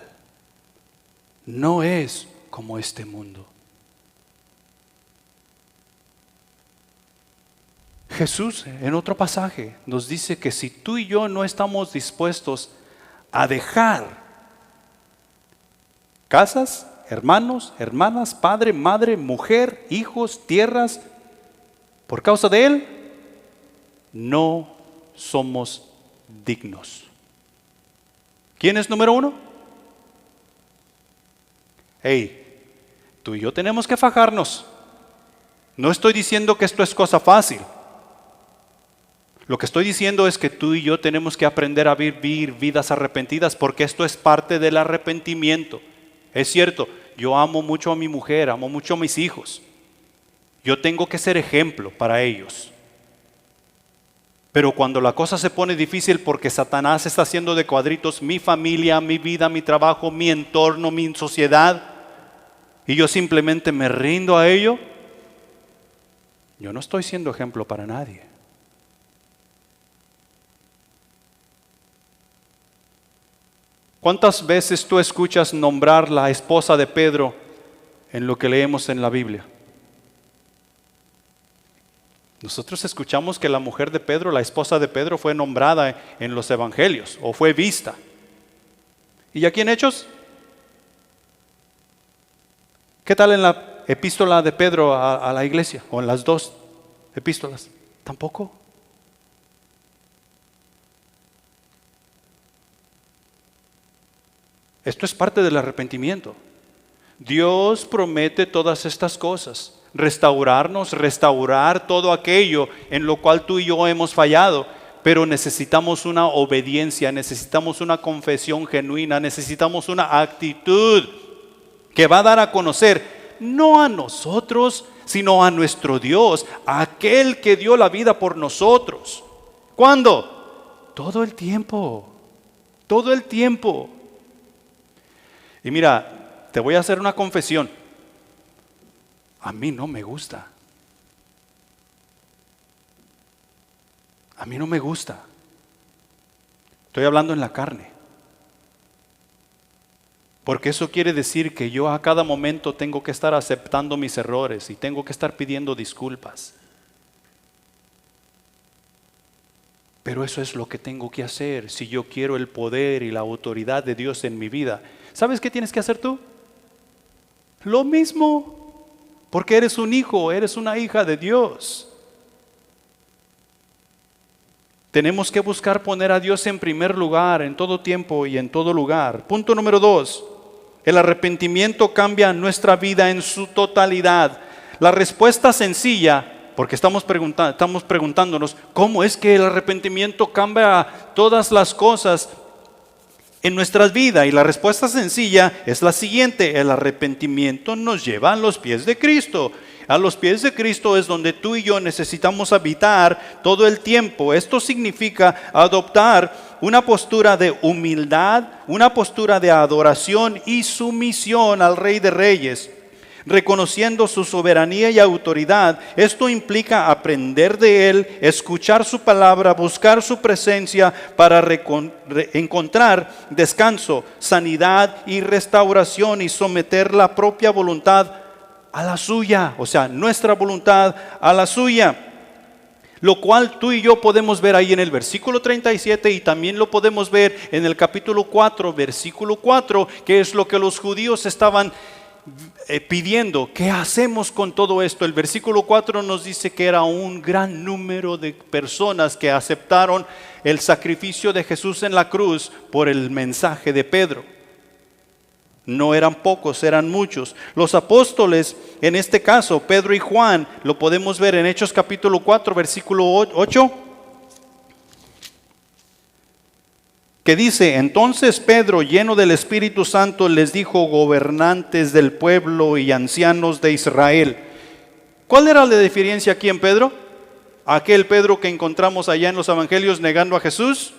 No es como este mundo. Jesús en otro pasaje nos dice que si tú y yo no estamos dispuestos a dejar casas, hermanos, hermanas, padre, madre, mujer, hijos, tierras, por causa de Él, no somos dignos. ¿Quién es número 1? Hey, tú y yo tenemos que fajarnos. No estoy diciendo que esto es cosa fácil. Lo que estoy diciendo es que tú y yo tenemos que aprender a vivir vidas arrepentidas, porque esto es parte del arrepentimiento. Es cierto, yo amo mucho a mi mujer, amo mucho a mis hijos. Yo tengo que ser ejemplo para ellos. Pero cuando la cosa se pone difícil porque Satanás está haciendo de cuadritos mi familia, mi vida, mi trabajo, mi entorno, mi sociedad, y yo simplemente me rindo a ello, yo no estoy siendo ejemplo para nadie. ¿Cuántas veces tú escuchas nombrar la esposa de Pedro en lo que leemos en la Biblia? Nosotros escuchamos que la mujer de Pedro, la esposa de Pedro, fue nombrada en los evangelios o fue vista. ¿Y aquí en Hechos? ¿Qué tal en la epístola de Pedro a la iglesia? ¿O en las 2 epístolas? Tampoco. Esto es parte del arrepentimiento. Dios promete todas estas cosas. Restaurarnos, restaurar todo aquello en lo cual tú y yo hemos fallado. Pero necesitamos una obediencia, necesitamos una confesión genuina, necesitamos una actitud que va a dar a conocer, no a nosotros, sino a nuestro Dios, a aquel que dio la vida por nosotros. ¿Cuándo? Todo el tiempo, todo el tiempo. Y mira, te voy a hacer una confesión. A mí no me gusta. A mí no me gusta. Estoy hablando en la carne. Porque eso quiere decir que yo a cada momento tengo que estar aceptando mis errores y tengo que estar pidiendo disculpas. Pero eso es lo que tengo que hacer si yo quiero el poder y la autoridad de Dios en mi vida. ¿Sabes qué tienes que hacer tú? Lo mismo, porque eres un hijo, eres una hija de Dios. Tenemos que buscar poner a Dios en primer lugar, en todo tiempo y en todo lugar. Punto número 2, el arrepentimiento cambia nuestra vida en su totalidad. La respuesta sencilla, porque estamos preguntándonos, ¿cómo es que el arrepentimiento cambia todas las cosas en nuestras vidas? Y la respuesta sencilla es la siguiente: el arrepentimiento nos lleva a los pies de Cristo. A los pies de Cristo es donde tú y yo necesitamos habitar todo el tiempo. Esto significa adoptar una postura de humildad, una postura de adoración y sumisión al Rey de Reyes, reconociendo su soberanía y autoridad. Esto implica aprender de Él, escuchar su palabra, buscar su presencia para encontrar descanso, sanidad y restauración, y someter la propia voluntad a la suya, o sea, nuestra voluntad a la suya. Lo cual tú y yo podemos ver ahí en el versículo 37 y también lo podemos ver en el capítulo 4, versículo 4, que es lo que los judíos estaban pidiendo, ¿qué hacemos con todo esto? El versículo 4 nos dice que era un gran número de personas que aceptaron el sacrificio de Jesús en la cruz por el mensaje de Pedro. No eran pocos, eran muchos. Los apóstoles, en este caso, Pedro y Juan, lo podemos ver en Hechos capítulo 4, versículo 8, que dice: entonces Pedro, lleno del Espíritu Santo, les dijo: gobernantes del pueblo y ancianos de Israel. ¿Cuál era la diferencia aquí en Pedro? Aquel Pedro que encontramos allá en los evangelios negando a Jesús,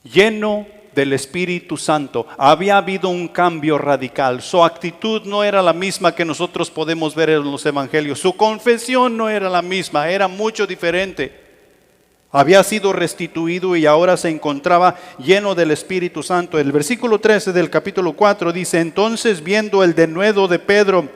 lleno del Espíritu Santo. Había habido un cambio radical. Su actitud no era la misma que nosotros podemos ver en los evangelios. Su confesión no era la misma, era mucho diferente. Había sido restituido y ahora se encontraba lleno del Espíritu Santo. El versículo 13 del capítulo 4 dice: entonces, viendo el denuedo de Pedro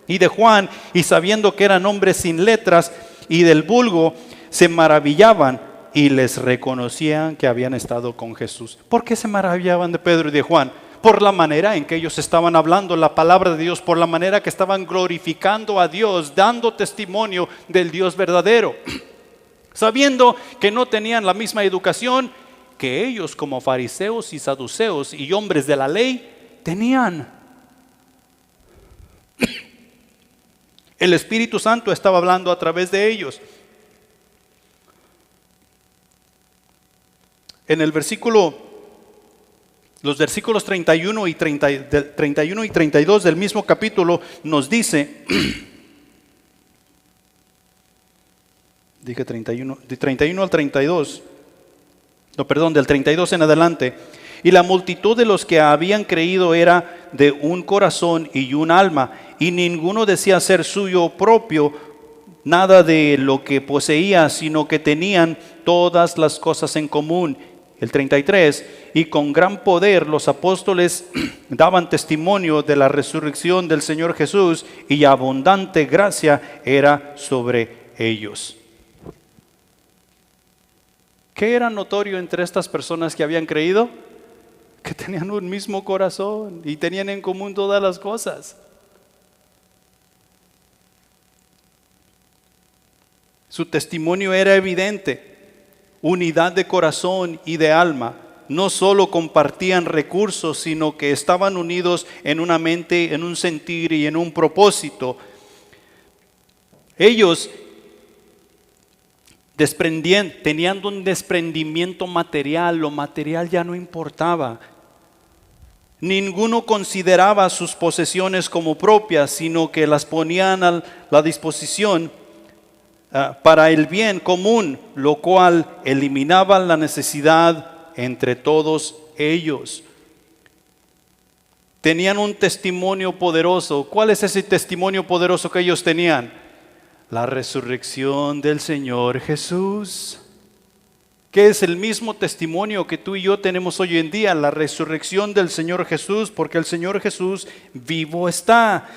y de Juan, y sabiendo que eran hombres sin letras y del vulgo, se maravillaban y les reconocían que habían estado con Jesús. ¿Por qué se maravillaban de Pedro y de Juan? Por la manera en que ellos estaban hablando la palabra de Dios, por la manera que estaban glorificando a Dios, dando testimonio del Dios verdadero, sabiendo que no tenían la misma educación que ellos como fariseos y saduceos y hombres de la ley tenían. El Espíritu Santo estaba hablando a través de ellos. En el los versículos 31 y 32 del mismo capítulo nos dice, dije 31, de 31 al 32, no, perdón, del 32 en adelante: y la multitud de los que habían creído era de un corazón y un alma, y ninguno decía ser suyo propio nada de lo que poseía, sino que tenían todas las cosas en común. El 33, y con gran poder los apóstoles daban testimonio de la resurrección del Señor Jesús, y abundante gracia era sobre ellos. ¿Qué era notorio entre estas personas que habían creído? Que tenían un mismo corazón y tenían en común todas las cosas. Su testimonio era evidente. Unidad de corazón y de alma. No solo compartían recursos, sino que estaban unidos en una mente, en un sentir y en un propósito. Ellos tenían un desprendimiento material. Lo material ya no importaba. Ninguno consideraba sus posesiones como propias, sino que las ponían a la disposición para el bien común, lo cual eliminaba la necesidad entre todos ellos. Tenían un testimonio poderoso. ¿Cuál es ese testimonio poderoso que ellos tenían? La resurrección del Señor Jesús, que es el mismo testimonio que tú y yo tenemos hoy en día, la resurrección del Señor Jesús, porque el Señor Jesús vivo está.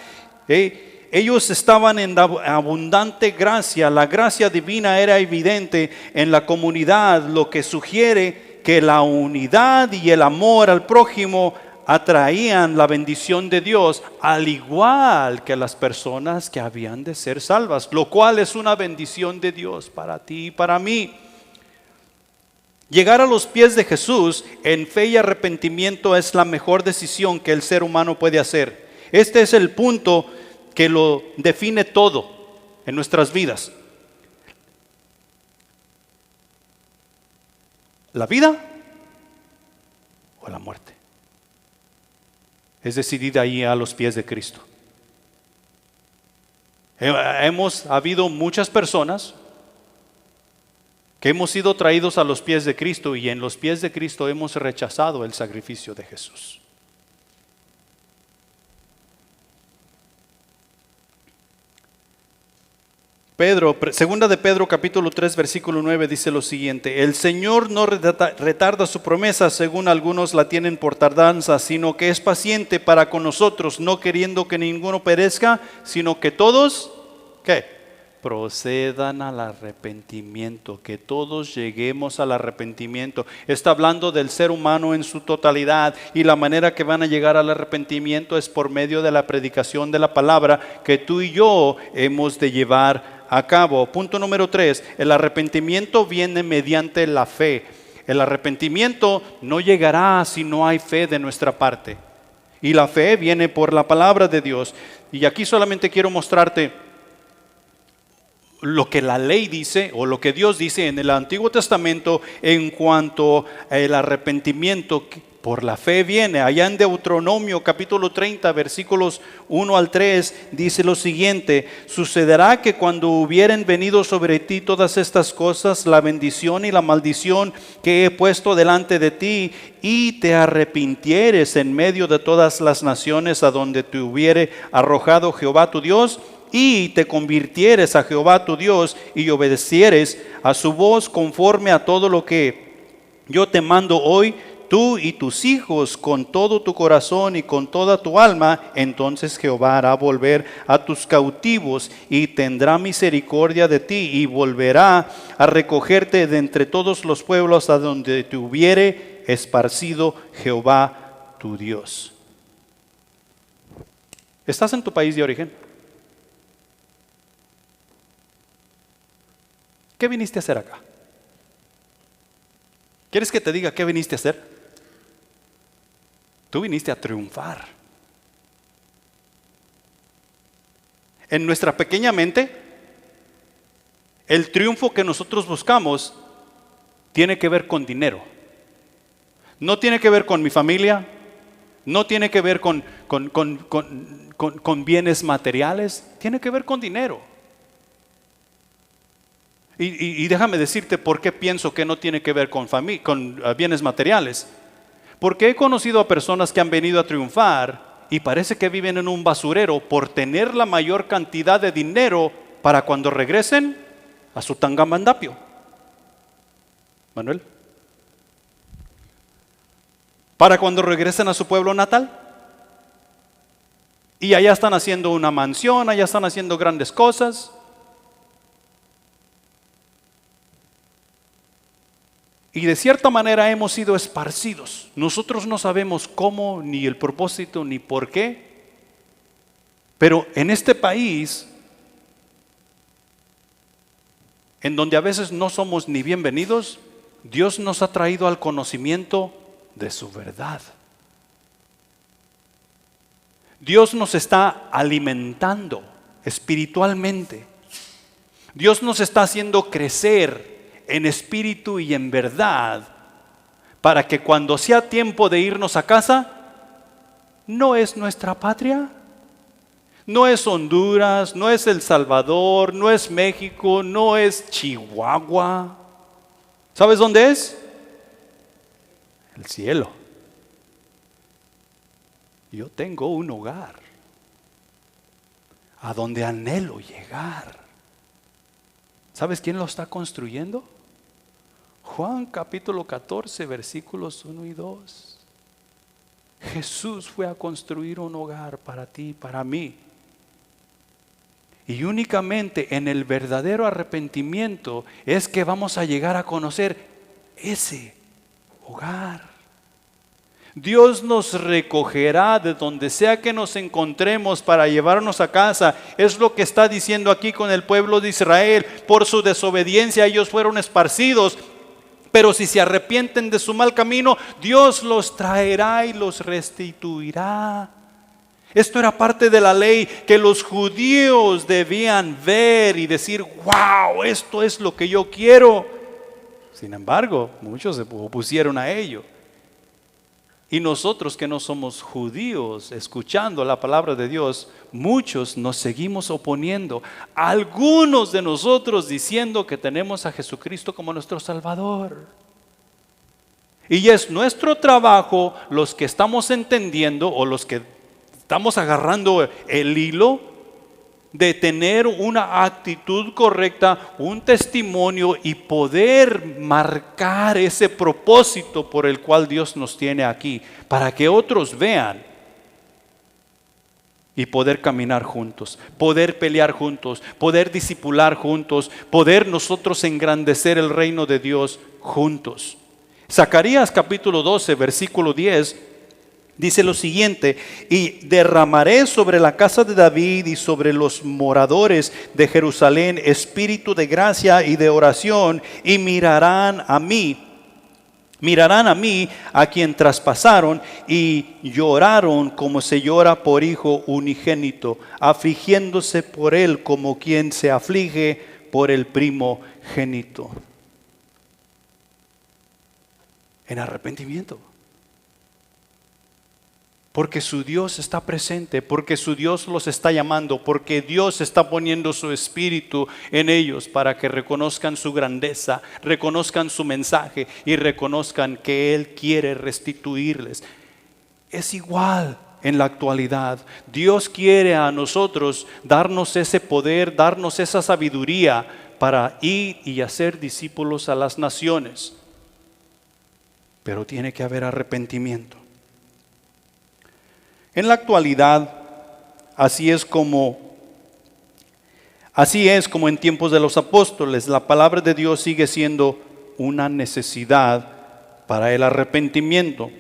Ellos estaban en abundante gracia. La gracia divina era evidente en la comunidad, lo que sugiere que la unidad y el amor al prójimo atraían la bendición de Dios, al igual que las personas que habían de ser salvas, lo cual es una bendición de Dios para ti y para mí. Llegar a los pies de Jesús en fe y arrepentimiento es la mejor decisión que el ser humano puede hacer. Este es el punto que lo define todo en nuestras vidas. ¿La vida o la muerte? Es decidir ahí a los pies de Cristo. Ha habido muchas personas que hemos sido traídos a los pies de Cristo, y en los pies de Cristo hemos rechazado el sacrificio de Jesús. Segunda de Pedro capítulo 3 versículo 9 dice lo siguiente: el Señor no retarda su promesa, según algunos la tienen por tardanza, sino que es paciente para con nosotros, no queriendo que ninguno perezca, sino que todos, ¿qué? procedan al arrepentimiento, que todos lleguemos al arrepentimiento. Está hablando del ser humano en su totalidad, y la manera que van a llegar al arrepentimiento es por medio de la predicación de la palabra que tú y yo hemos de llevar a cabo. Punto número 3, el arrepentimiento viene mediante la fe. El arrepentimiento no llegará si no hay fe de nuestra parte, y la fe viene por la palabra de Dios. Y aquí solamente quiero mostrarte lo que la ley dice, o lo que Dios dice en el Antiguo Testamento en cuanto al arrepentimiento que por la fe viene. Allá en Deuteronomio capítulo 30 versículos 1 al 3 dice lo siguiente: sucederá que cuando hubieren venido sobre ti todas estas cosas, la bendición y la maldición que he puesto delante de ti, y te arrepintieres en medio de todas las naciones a donde te hubiere arrojado Jehová tu Dios, y te convirtieres a Jehová tu Dios y obedecieres a su voz conforme a todo lo que yo te mando hoy, tú y tus hijos, con todo tu corazón y con toda tu alma, entonces Jehová hará volver a tus cautivos y tendrá misericordia de ti, y volverá a recogerte de entre todos los pueblos a donde te hubiere esparcido Jehová tu Dios. ¿Estás en tu país de origen? ¿Qué viniste a hacer acá? ¿Quieres que te diga qué viniste a hacer? Tú viniste a triunfar. En nuestra pequeña mente, el triunfo que nosotros buscamos tiene que ver con dinero. No tiene que ver con mi familia, no tiene que ver con bienes materiales, tiene que ver con dinero. Y déjame decirte por qué pienso que no tiene que ver con bienes materiales. Porque he conocido a personas que han venido a triunfar y parece que viven en un basurero por tener la mayor cantidad de dinero para cuando regresen a su tangamandapio. Manuel. Para cuando regresen a su pueblo natal. Y allá están haciendo una mansión, allá están haciendo grandes cosas. Y de cierta manera hemos sido esparcidos. Nosotros no sabemos cómo, ni el propósito, ni por qué. Pero en este país, en donde a veces no somos ni bienvenidos, Dios nos ha traído al conocimiento de su verdad. Dios nos está alimentando espiritualmente. Dios nos está haciendo crecer en espíritu y en verdad, para que cuando sea tiempo de irnos a casa, no es nuestra patria, no es Honduras, no es El Salvador, no es México, no es Chihuahua. ¿Sabes dónde es? El cielo. Yo tengo un hogar a donde anhelo llegar. ¿Sabes quién lo está construyendo? Juan capítulo 14 versículos 1 y 2. Jesús fue a construir un hogar para ti y para mí. Y únicamente en el verdadero arrepentimiento es que vamos a llegar a conocer ese hogar. Dios nos recogerá de donde sea que nos encontremos para llevarnos a casa. Es lo que está diciendo aquí con el pueblo de Israel. Por su desobediencia ellos fueron esparcidos, pero si se arrepienten de su mal camino, Dios los traerá y los restituirá. Esto era parte de la ley que los judíos debían ver y decir: wow, esto es lo que yo quiero. Sin embargo, muchos se opusieron a ello. Y nosotros que no somos judíos, escuchando la palabra de Dios, muchos nos seguimos oponiendo. Algunos de nosotros diciendo que tenemos a Jesucristo como nuestro Salvador. Y es nuestro trabajo, los que estamos entendiendo o los que estamos agarrando el hilo, de tener una actitud correcta, un testimonio y poder marcar ese propósito por el cual Dios nos tiene aquí, para que otros vean y poder caminar juntos, poder pelear juntos, poder discipular juntos, poder nosotros engrandecer el reino de Dios juntos. Zacarías capítulo 12, versículo 10 dice lo siguiente: y derramaré sobre la casa de David y sobre los moradores de Jerusalén espíritu de gracia y de oración, y mirarán a mí, a quien traspasaron, y lloraron como se llora por hijo unigénito, afligiéndose por él como quien se aflige por el primogénito. En arrepentimiento. Porque su Dios está presente, porque su Dios los está llamando, porque Dios está poniendo su espíritu en ellos para que reconozcan su grandeza, reconozcan su mensaje y reconozcan que Él quiere restituirles. Es igual en la actualidad. Dios quiere a nosotros darnos ese poder, darnos esa sabiduría para ir y hacer discípulos a las naciones. Pero tiene que haber arrepentimiento. En la actualidad, así es como en tiempos de los apóstoles, la palabra de Dios sigue siendo una necesidad para el arrepentimiento.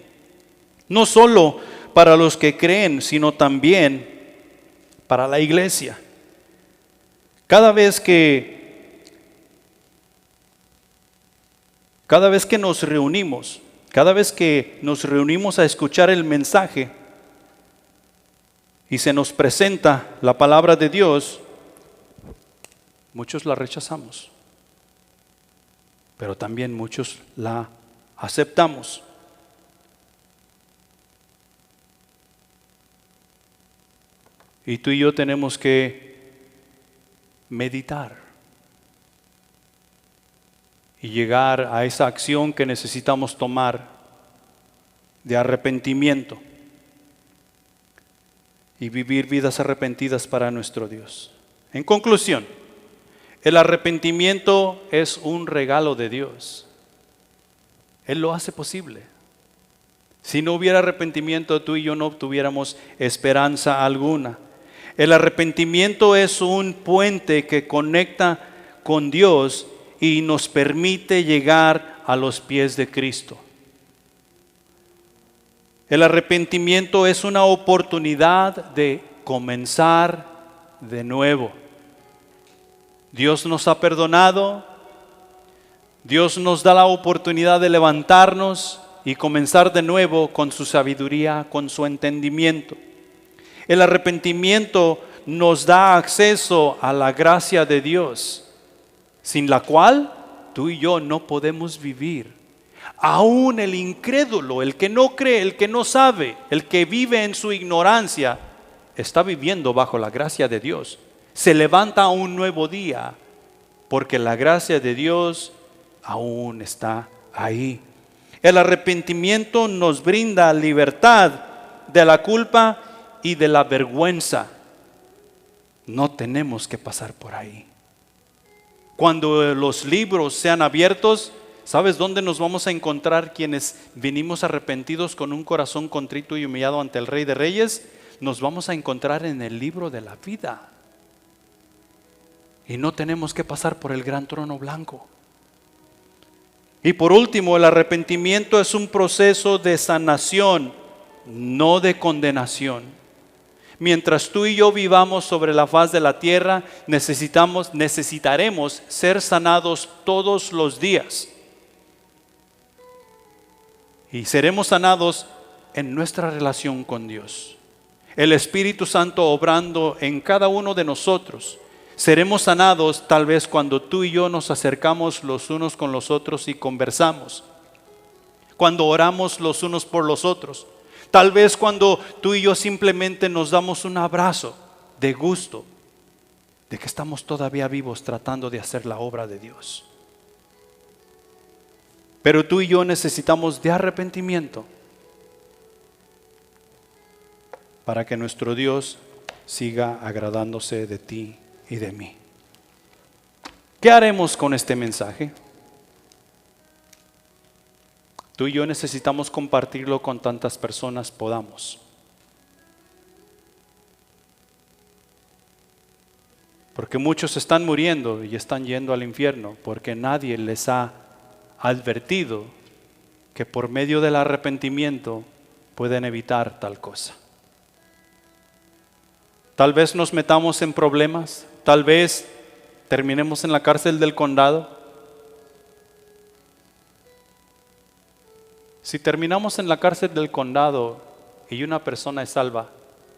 No solo para los que creen, sino también para la iglesia. Cada vez que nos reunimos a escuchar el mensaje y se nos presenta la palabra de Dios, muchos la rechazamos, pero también muchos la aceptamos. Y tú y yo tenemos que meditar y llegar a esa acción que necesitamos tomar de arrepentimiento y vivir vidas arrepentidas para nuestro Dios. En conclusión, el arrepentimiento es un regalo de Dios. Él lo hace posible. Si no hubiera arrepentimiento, tú y yo no obtuviéramos esperanza alguna. El arrepentimiento es un puente que conecta con Dios y nos permite llegar a los pies de Cristo. El arrepentimiento es una oportunidad de comenzar de nuevo. Dios nos ha perdonado, Dios nos da la oportunidad de levantarnos y comenzar de nuevo con su sabiduría, con su entendimiento. El arrepentimiento nos da acceso a la gracia de Dios, sin la cual tú y yo no podemos vivir. Aún el incrédulo, el que no cree, el que no sabe, el que vive en su ignorancia, está viviendo bajo la gracia de Dios. Se levanta a un nuevo día, porque la gracia de Dios aún está ahí. El arrepentimiento nos brinda libertad de la culpa y de la vergüenza. No tenemos que pasar por ahí. Cuando los libros sean abiertos, ¿sabes dónde nos vamos a encontrar quienes vinimos arrepentidos con un corazón contrito y humillado ante el Rey de Reyes? Nos vamos a encontrar en el libro de la vida. Y no tenemos que pasar por el gran trono blanco. Y por último, el arrepentimiento es un proceso de sanación, no de condenación. Mientras tú y yo vivamos sobre la faz de la tierra, necesitaremos ser sanados todos los días. Y seremos sanados en nuestra relación con Dios. El Espíritu Santo obrando en cada uno de nosotros. Seremos sanados tal vez cuando tú y yo nos acercamos los unos con los otros y conversamos. Cuando oramos los unos por los otros. Tal vez cuando tú y yo simplemente nos damos un abrazo de gusto de que estamos todavía vivos tratando de hacer la obra de Dios. Pero tú y yo necesitamos de arrepentimiento para que nuestro Dios siga agradándose de ti y de mí. ¿Qué haremos con este mensaje? Tú y yo necesitamos compartirlo con tantas personas podamos. Porque muchos están muriendo y están yendo al infierno porque nadie les ha advertido que por medio del arrepentimiento pueden evitar tal cosa. Tal vez nos metamos en problemas, tal vez terminemos en la cárcel del condado. Si terminamos en la cárcel del condado y una persona es salva,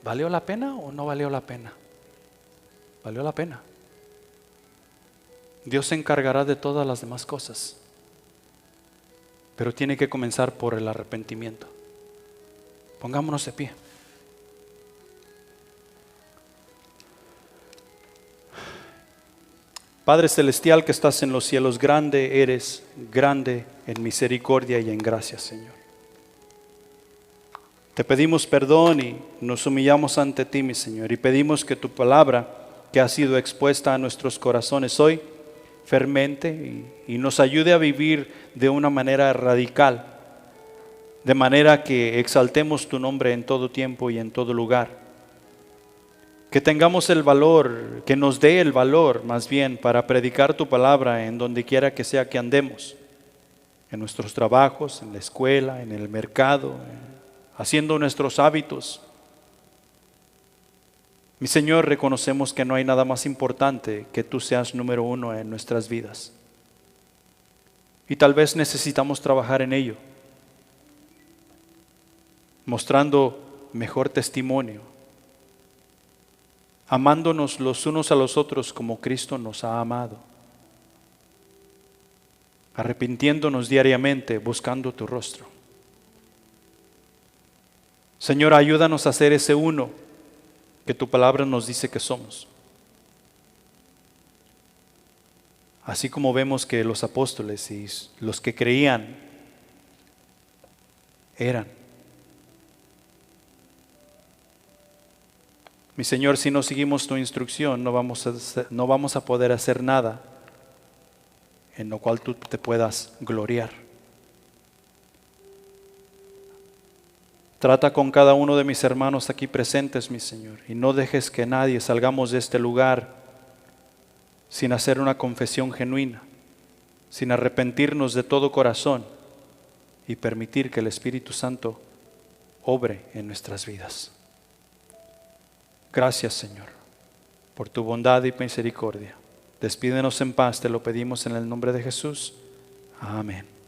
¿valió la pena o no valió la pena? Valió la pena. Dios se encargará de todas las demás cosas, pero tiene que comenzar por el arrepentimiento. Pongámonos de pie. Padre celestial que estás en los cielos, grande eres, grande en misericordia y en gracia, Señor. Te pedimos perdón y nos humillamos ante ti, mi Señor, y pedimos que tu palabra, que ha sido expuesta a nuestros corazones hoy, fermente y nos ayude a vivir de una manera radical, de manera que exaltemos tu nombre en todo tiempo y en todo lugar. Que tengamos el valor, que nos dé el valor más bien para predicar tu palabra en donde quiera que sea que andemos, en nuestros trabajos, en la escuela, en el mercado, haciendo nuestros hábitos. Mi Señor, reconocemos que no hay nada más importante que tú seas número uno en nuestras vidas. Y tal vez necesitamos trabajar en ello, mostrando mejor testimonio, amándonos los unos a los otros como Cristo nos ha amado, arrepintiéndonos diariamente, buscando tu rostro. Señor, ayúdanos a ser ese uno que tu palabra nos dice que somos. Así como vemos que los apóstoles y los que creían eran. Mi Señor, si no seguimos tu instrucción, no vamos a poder hacer nada en lo cual tú te puedas gloriar. Trata con cada uno de mis hermanos aquí presentes, mi Señor, y no dejes que nadie salgamos de este lugar sin hacer una confesión genuina, sin arrepentirnos de todo corazón y permitir que el Espíritu Santo obre en nuestras vidas. Gracias, Señor, por tu bondad y misericordia. Despídenos en paz, te lo pedimos en el nombre de Jesús. Amén.